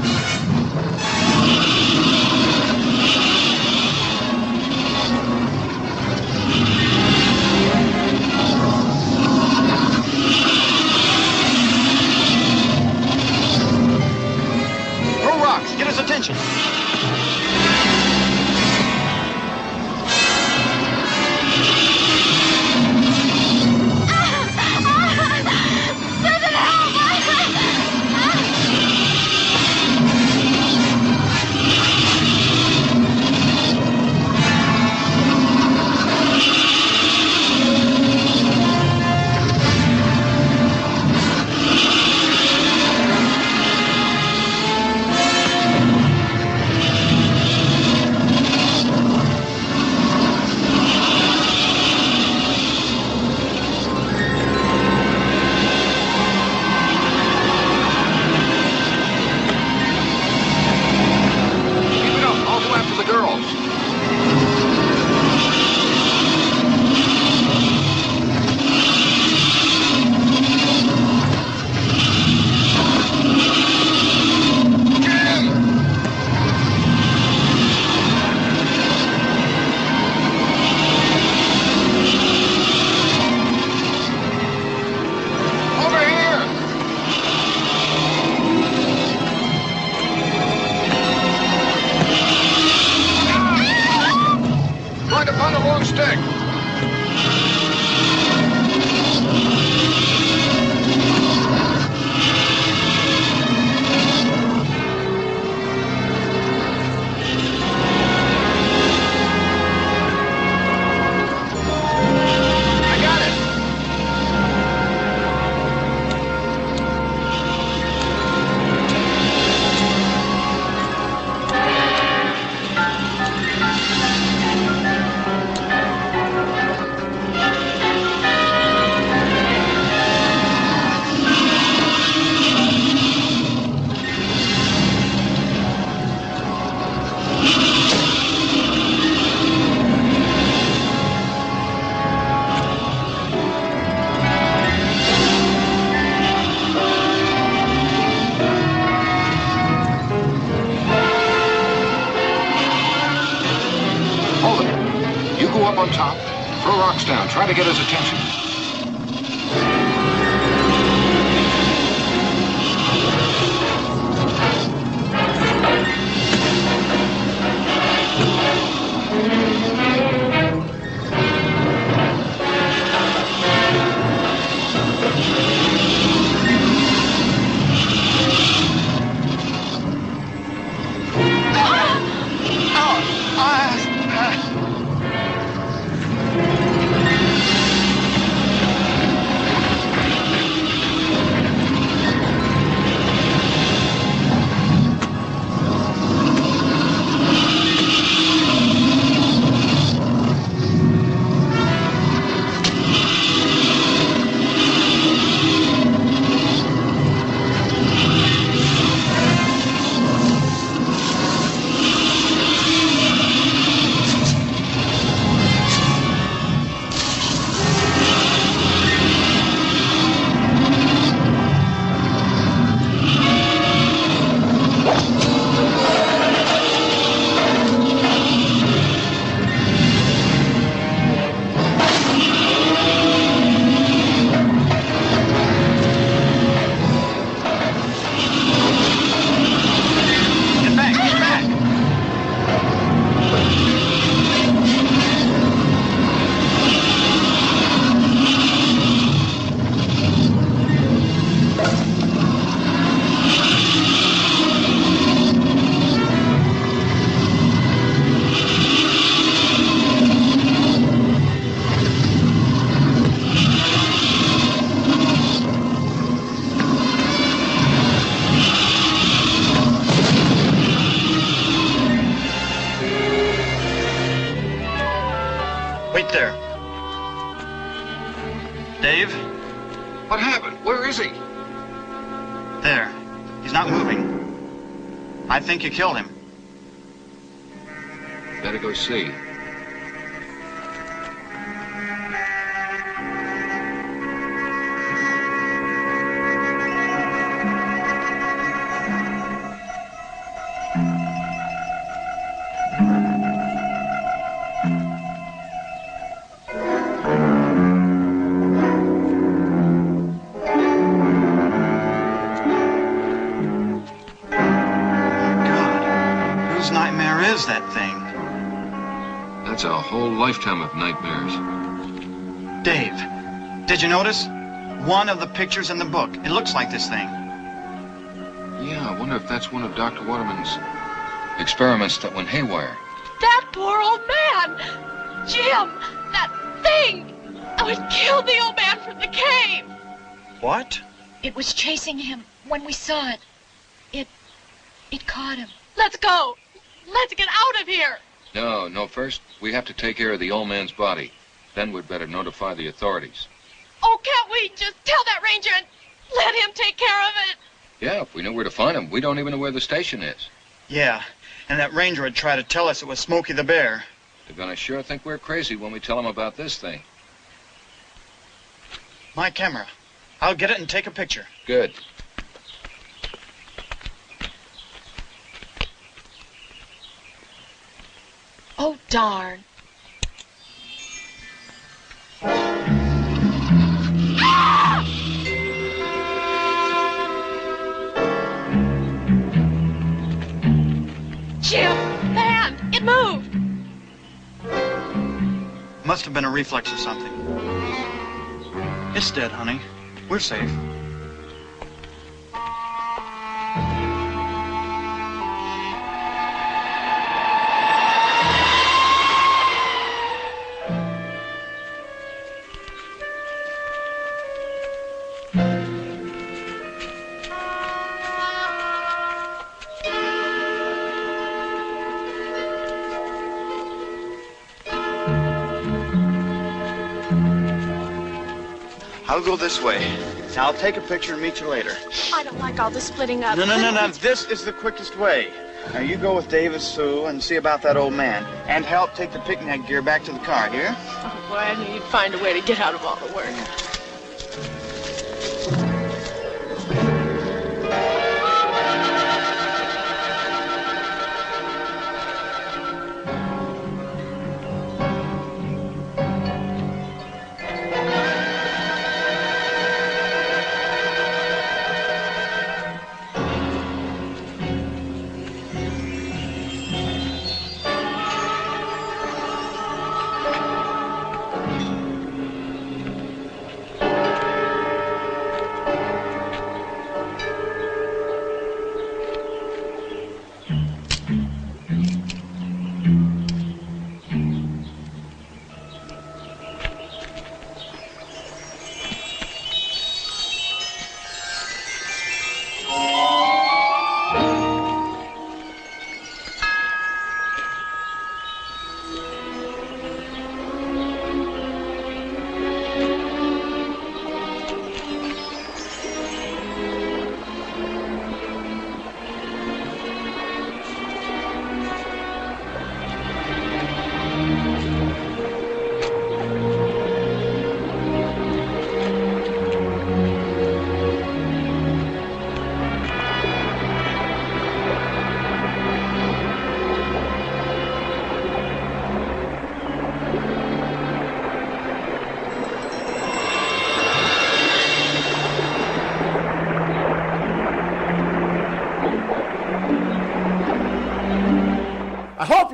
Throw rocks down. Try to get his attention. Wait there. Dave? What happened? Where is he? There. He's not moving. I think you killed him. Better go see. That thing. That's a whole lifetime of nightmares. Dave, did you notice? One of the pictures in the book. It looks like this thing. Yeah, I wonder if that's one of Dr. Waterman's experiments that went haywire. That poor old man! Jim! That thing! Oh, it killed the old man from the cave! What? It was chasing him when we saw it. It caught him. Let's go! Let's get out of here! No, first we have to take care of the old man's body. Then we'd better notify the authorities. Oh, can't we just tell that ranger and let him take care of it? Yeah, if we knew where to find him. We don't even know where the station is. Yeah, and that ranger would try to tell us it was Smokey the Bear. They're gonna sure think we're crazy when we tell them about this thing. My camera. I'll get it and take a picture. Good. Oh, darn. Ah! Jim, the hand, it moved. Must have been a reflex or something. It's dead, honey. We're safe. I'll go this way. Now I'll take a picture and meet you later. I don't like all this splitting up. No. This is the quickest way. Now you go with Dave and Sue and see about that old man. And help take the picnic gear back to the car, here? Oh, boy, I knew you'd find a way to get out of all the work.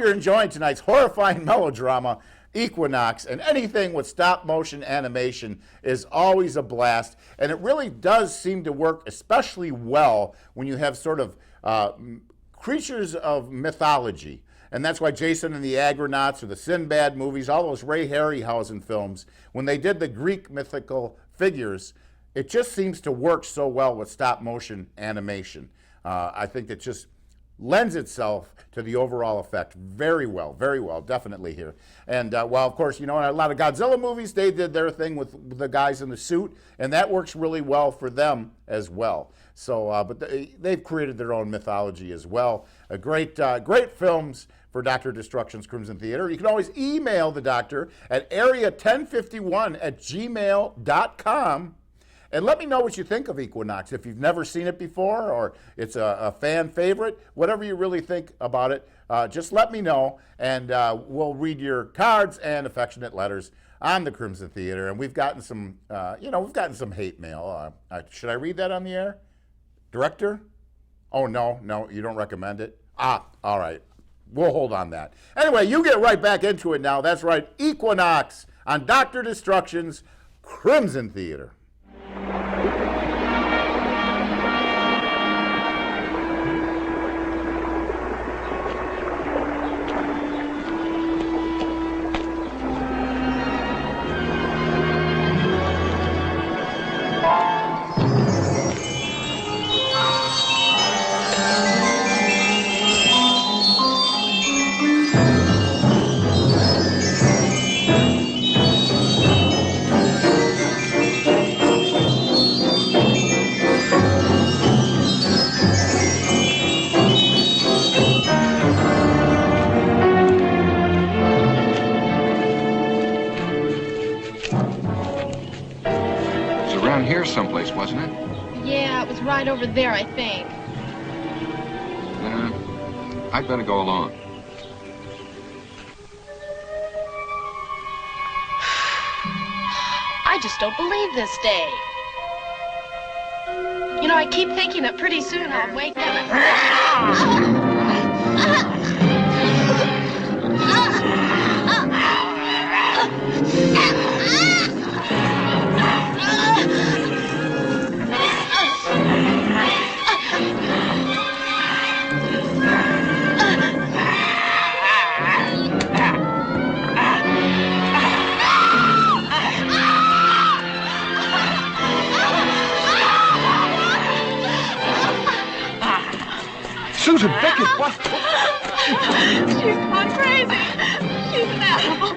you're enjoying tonight's horrifying melodrama, Equinox, and anything with stop-motion animation is always a blast, and it really does seem to work especially well when you have sort of creatures of mythology. And that's why Jason and the Argonauts or the Sinbad movies, all those Ray Harryhausen films, when they did the Greek mythical figures, it just seems to work so well with stop-motion animation. I think it just lends itself to the overall effect very well, definitely here. And well, of course, you know, in a lot of Godzilla movies, they did their thing with the guys in the suit, and that works really well for them as well. So, but they've created their own mythology as well. Great films for Dr. Destruction's Crimson Theater. You can always email the doctor at area1051@gmail.com. And let me know what you think of Equinox. If you've never seen it before or it's a fan favorite, whatever you really think about it, just let me know, and we'll read your cards and affectionate letters on the Crimson Theater. And we've gotten some, we've gotten some hate mail. Should I read that on the air? Director? Oh, no, you don't recommend it? All right. We'll hold on that. Anyway, you get right back into it now. That's right, Equinox on Dr. Destruction's Crimson Theater. Someplace, wasn't it? Yeah, it was right over there, I think. I'd better go along. I just don't believe this day. You know, I keep thinking that pretty soon I'll wake up and... Susan Beckett, what? She's gone crazy. She's an animal.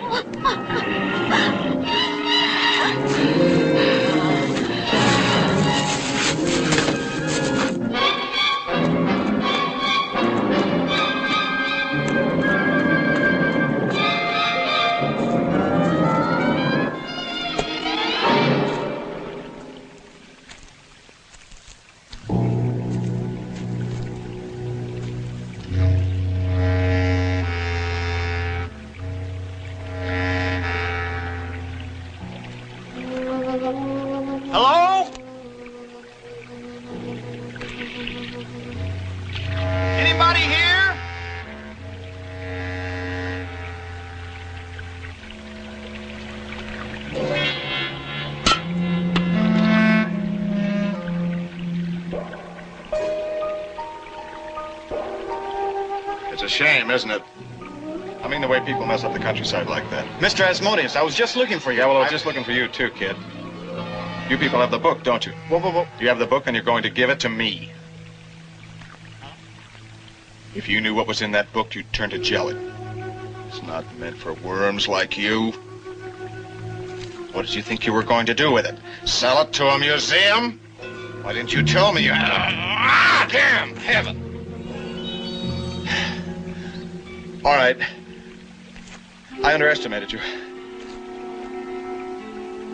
Hello? Anybody here? It's a shame, isn't it? I mean, the way people mess up the countryside like that. Mr. Asmodeus, I was just looking for you. Yeah, well, I was just looking for you, too, kid. You people have the book, don't you? Whoa. You have the book, and you're going to give it to me. If you knew what was in that book, you'd turn to jelly. It's not meant for worms like you. What did you think you were going to do with it? Sell it to a museum? Why didn't you tell me you had a... damn heaven! All right. I underestimated you.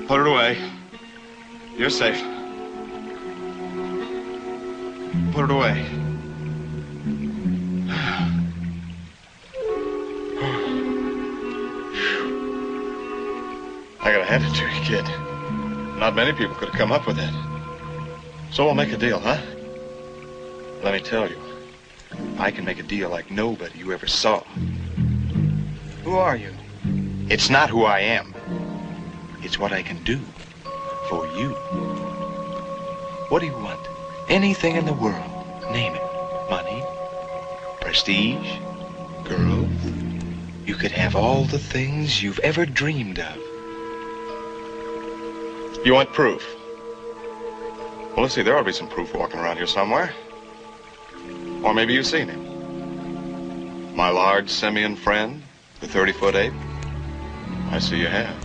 Put it away. You're safe. Put it away. I gotta hand it to you, kid. Not many people could have come up with that. So we'll make a deal, huh? Let me tell you, I can make a deal like nobody you ever saw. Who are you? It's not who I am. It's what I can do for you. What do you want? Anything in the world. Name it. Money, prestige, girls. You could have all the things you've ever dreamed of. You want proof? Well, let's see. There ought to be some proof walking around here somewhere. Or maybe you've seen him. My large simian friend, the 30-foot ape. I see you have.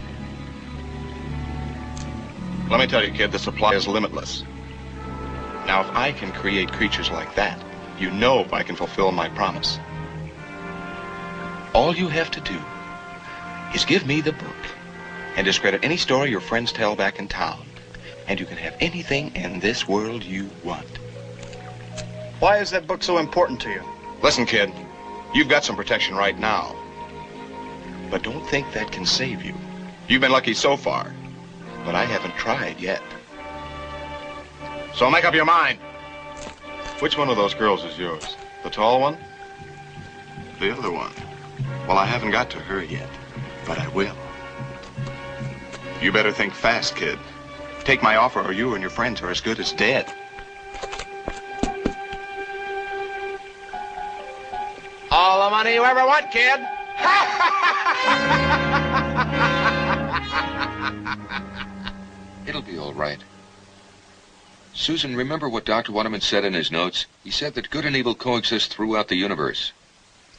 Let me tell you, kid, the supply is limitless. Now, if I can create creatures like that, you know I can fulfill my promise. All you have to do is give me the book and discredit any story your friends tell back in town, and you can have anything in this world you want. Why is that book so important to you? Listen, kid, you've got some protection right now. But don't think that can save you. You've been lucky so far, but I haven't tried yet. So make up your mind. Which one of those girls is yours? The tall one? The other one? Well, I haven't got to her yet, but I will. You better think fast, kid. Take my offer or you and your friends are as good as dead. All the money you ever want, kid. It'll be all right. Susan, remember what Dr. Waterman said in his notes? He said that good and evil coexist throughout the universe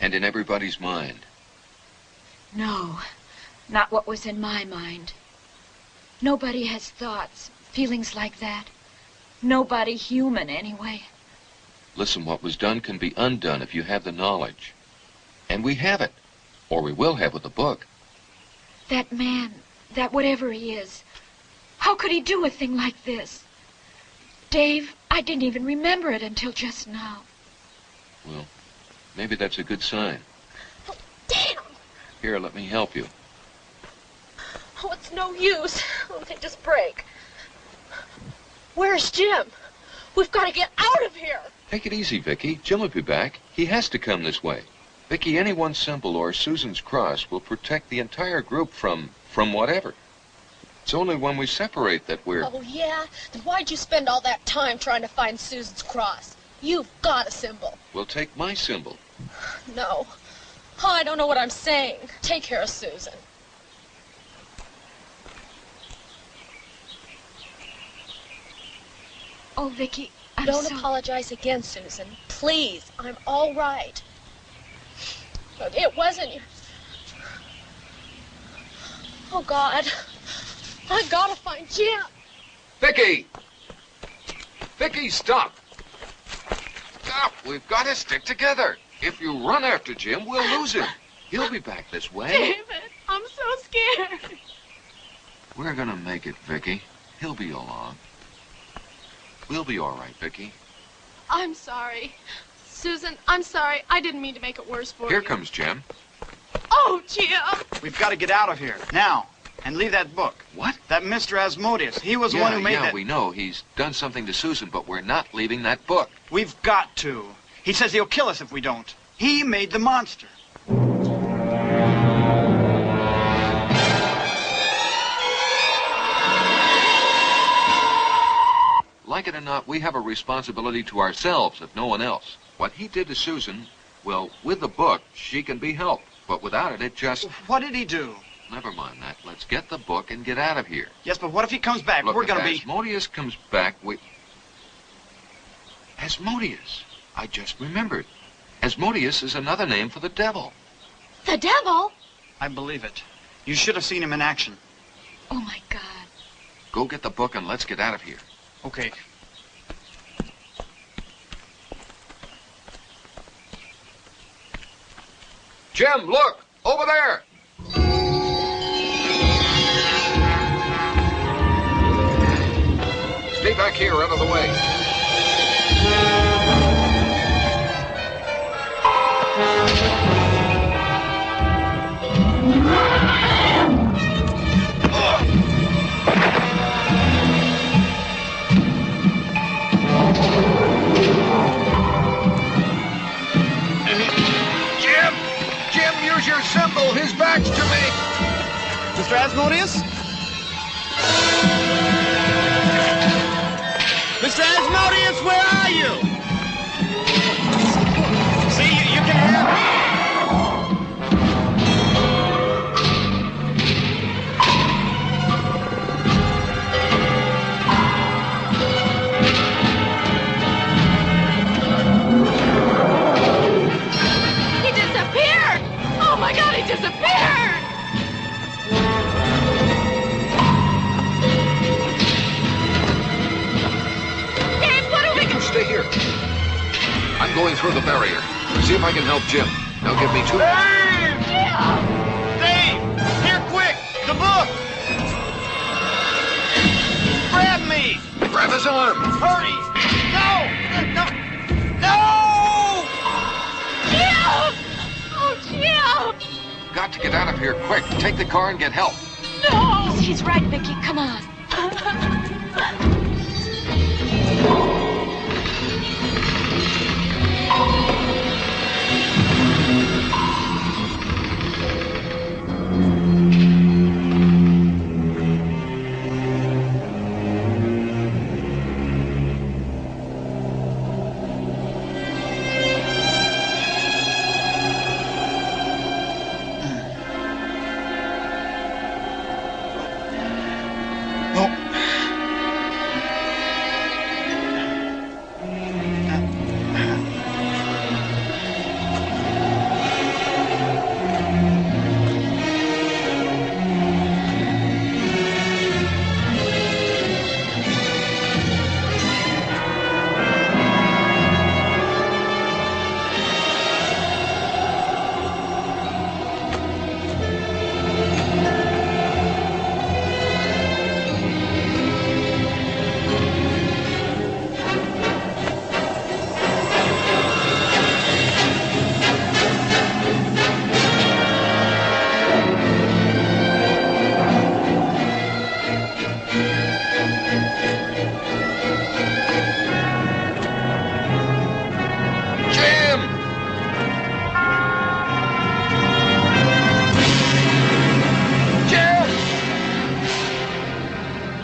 and in everybody's mind. No, not what was in my mind. Nobody has thoughts, feelings like that. Nobody human, anyway. Listen, what was done can be undone if you have the knowledge. And we have it. Or we will have with the book. That man, that whatever he is, how could he do a thing like this? Dave, I didn't even remember it until just now. Well, maybe that's a good sign. Oh, damn! Here, let me help you. Oh, it's no use. Oh, they just break. Where's Jim? We've got to get out of here. Take it easy, Vicky. Jim will be back. He has to come this way. Vicky, any one symbol or Susan's cross will protect the entire group from whatever. It's only when we separate that we're... Oh, yeah? Then why'd you spend all that time trying to find Susan's cross? You've got a symbol. We'll take my symbol. No. Oh, I don't know what I'm saying. Take care of Susan. Oh, Vicky, Don't apologize again, Susan. Please, I'm all right. But it wasn't your... Oh, God. I've got to find Jim. Vicky! Vicky, stop! Stop! We've got to stick together. If you run after Jim, we'll lose him. He'll be back this way. David, I'm so scared. We're gonna make it, Vicky. He'll be along. We'll be all right, Vicky. I'm sorry. Susan, I'm sorry. I didn't mean to make it worse for you. Here comes Jim. Oh, Jim! We've got to get out of here, now. And leave that book. What? That Mr. Asmodeus. He was the one who made that. Yeah, we know. He's done something to Susan, but we're not leaving that book. We've got to. He says he'll kill us if we don't. He made the monster. Like it or not, we have a responsibility to ourselves, if no one else. What he did to Susan, well, with the book, she can be helped. But without it, it just... What did he do? Never mind that. Let's get the book and get out of here. Yes, but what if he comes back? Look, We're going to be... Asmodeus comes back, Asmodeus. I just remembered. Asmodeus is another name for the devil. The devil? I believe it. You should have seen him in action. Oh, my God. Go get the book and let's get out of here. Okay. Jim, look! Over there! Stay back here, out of the way. Jim, use your symbol. His Mr. Asmodeus? Mr. Asmodeus, where are you? See, you can hear me. He disappeared! Oh my God, he disappeared! Dave, what are we You stay here. I'm going through the barrier. See if I can help Jim. Now give me 2 minutes. Dave! Here, quick! The book! Grab me! Grab his arm! Hurry! No! No! No! Jim! Oh, Jim! Got to get out of here quick. Take the car and get help. No! He's right, Vicky. Come on.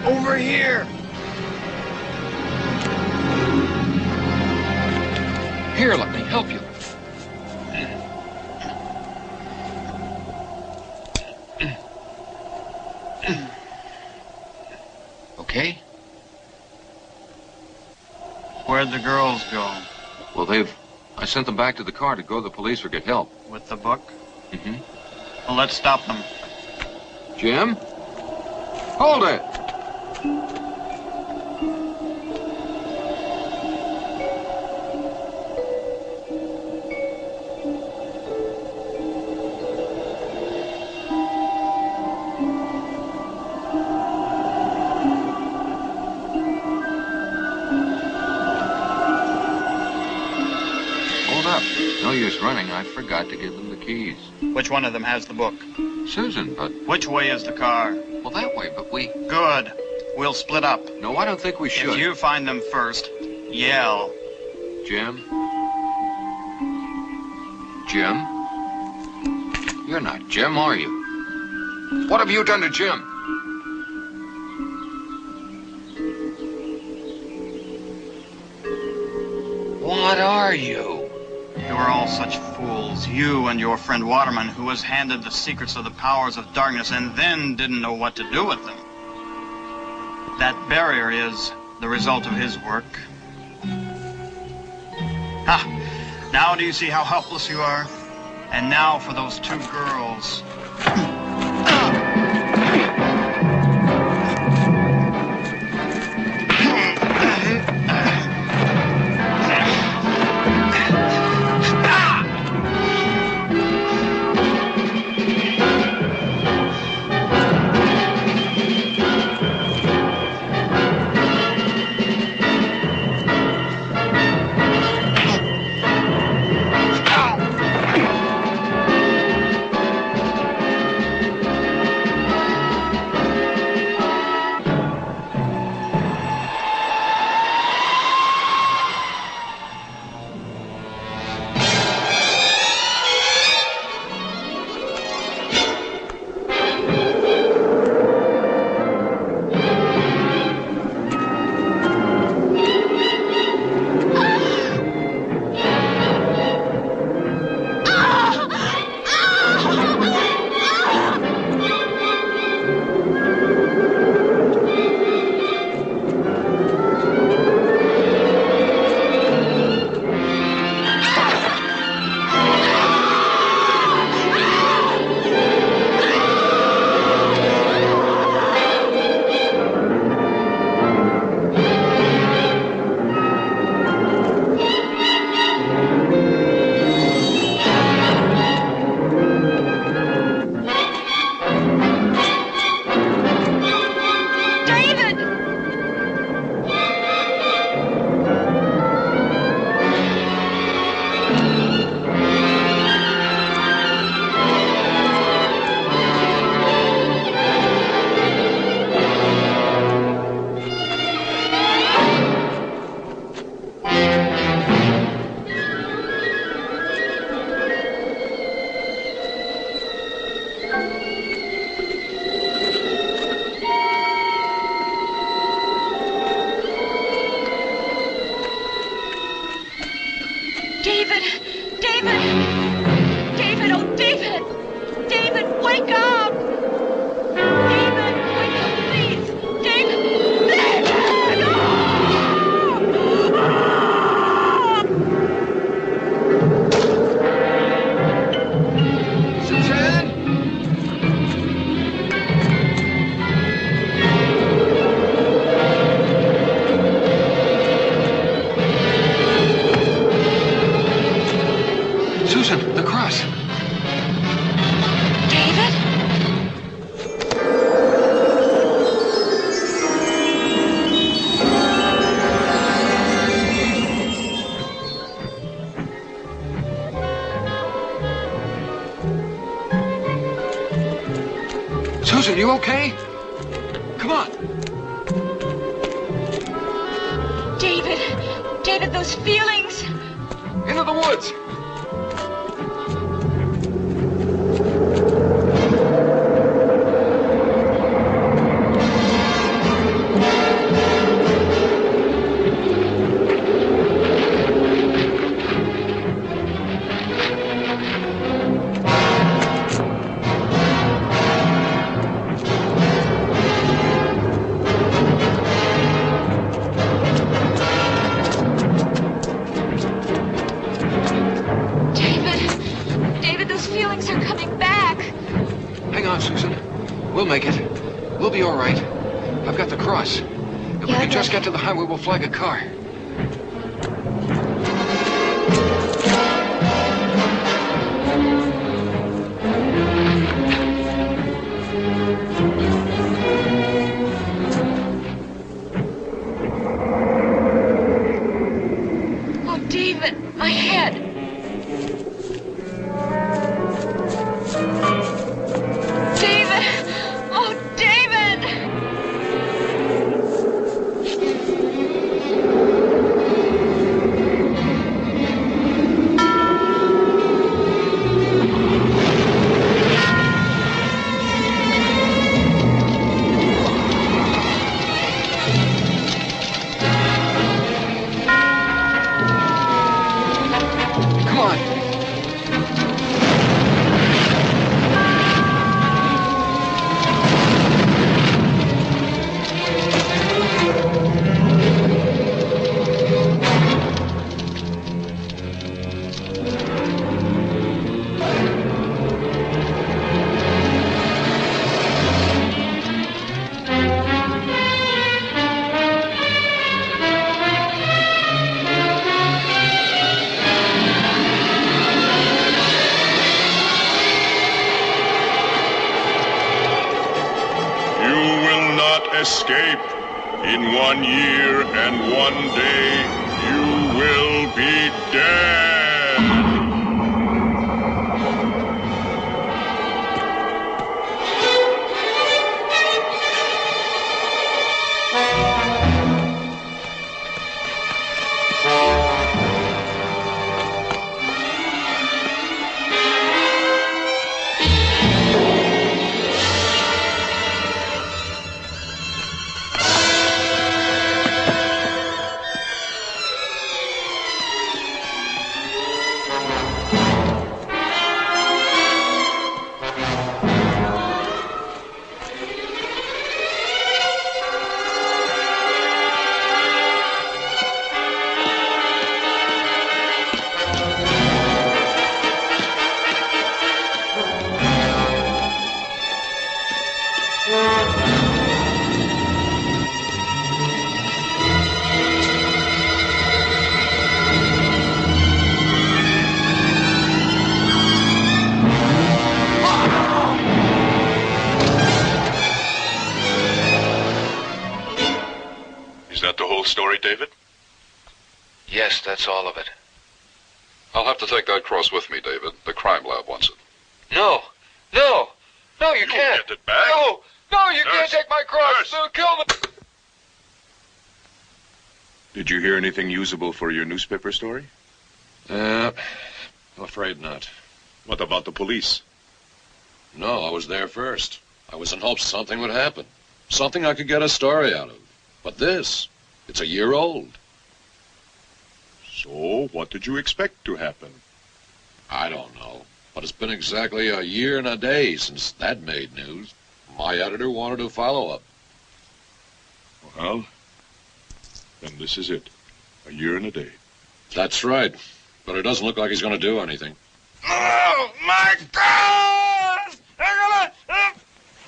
Over here! Here, let me help you. Okay? Where'd the girls go? Well, I sent them back to the car to go to the police or get help. With the book? Mm-hmm. Well, let's stop them. Jim? Hold it! Hold up. No use running. I forgot to give them the keys. Which one of them has the book? Susan, but... Which way is the car? Well, that way, but we... Good. We'll split up. No, I don't think we should. If you find them first, yell. Jim? Jim? You're not Jim, are you? What have you done to Jim? What are you? You are all such fools. You and your friend Waterman, who was handed the secrets of the powers of darkness and then didn't know what to do with them. That barrier is the result of his work. Ha! Now do you see how helpless you are? And now for those 2 girls. David, you okay? Come on. David, those feelings. Into the woods. We'll make it. We'll be all right. I've got the cross. If we can just get to the highway, we'll flag a car. Oh, David, my head. Escape. In 1 year and 1 day, you will be dead. Story, David? Yes, that's all of it. I'll have to take that cross with me, David. The crime lab wants it. No, you can't. Get it back. No, you can't take my cross. They'll kill me. Did you hear anything usable for your newspaper story? I'm afraid not. What about the police? No, I was there first. I was in hopes something would happen. Something I could get a story out of. But this... it's a year old. So, what did you expect to happen? I don't know. But it's been exactly a year and a day since that made news. My editor wanted a follow-up. Well, then this is it. A year and a day. That's right. But it doesn't look like he's going to do anything. Oh, my God!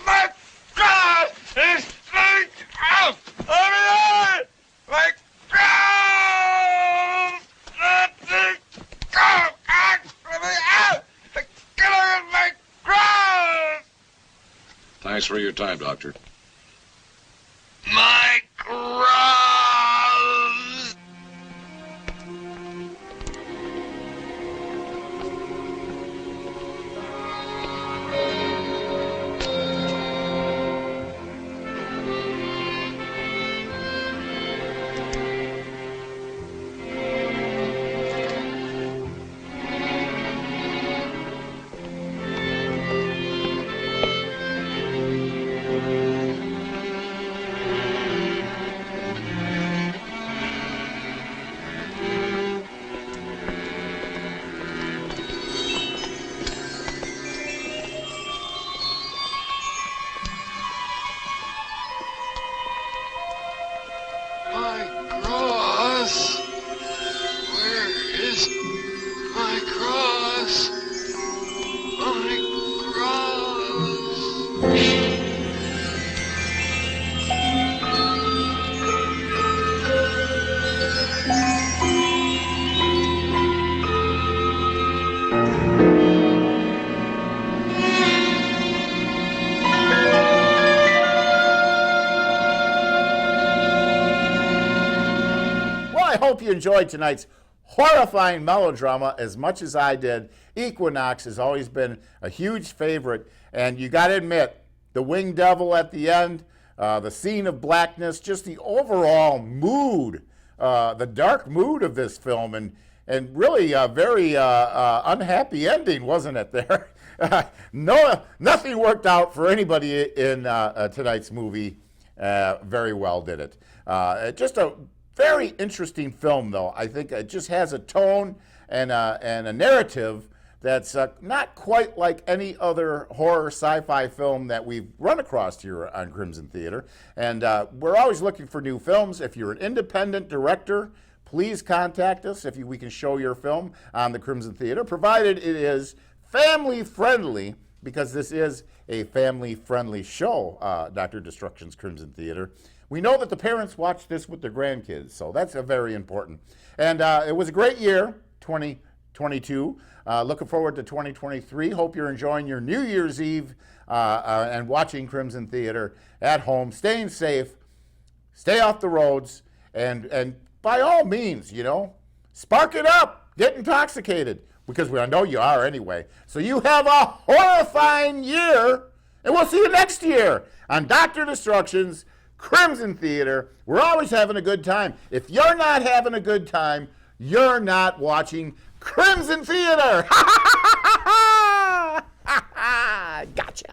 My God! It's out! My God! My God! Thanks for your time, Doctor. My cross! hope you enjoyed tonight's horrifying melodrama as much as I did. Equinox has always been a huge favorite, and you got to admit, the winged devil at the end, the scene of blackness, just the overall mood, the dark mood of this film, and really a very unhappy ending, wasn't it there? Nothing worked out for anybody in tonight's movie very well, did it? Just a very interesting film, though. I think it just has a tone and a narrative that's not quite like any other horror sci-fi film that we've run across here on Crimson Theater. And we're always looking for new films. If you're an independent director, please contact us if we can show your film on the Crimson Theater, provided it is family-friendly, because this is a family-friendly show, Dr. Destruction's Crimson Theater. We know that the parents watch this with their grandkids, so that's very important. And it was a great year, 2022. Looking forward to 2023. Hope you're enjoying your New Year's Eve and watching Crimson Theater at home, staying safe, stay off the roads, and by all means, spark it up, get intoxicated, because I know you are anyway. So you have a horrifying year, and we'll see you next year on Dr. Destruction's Crimson Theater. We're always having a good time. If you're not having a good time, you're not watching Crimson Theater. Gotcha.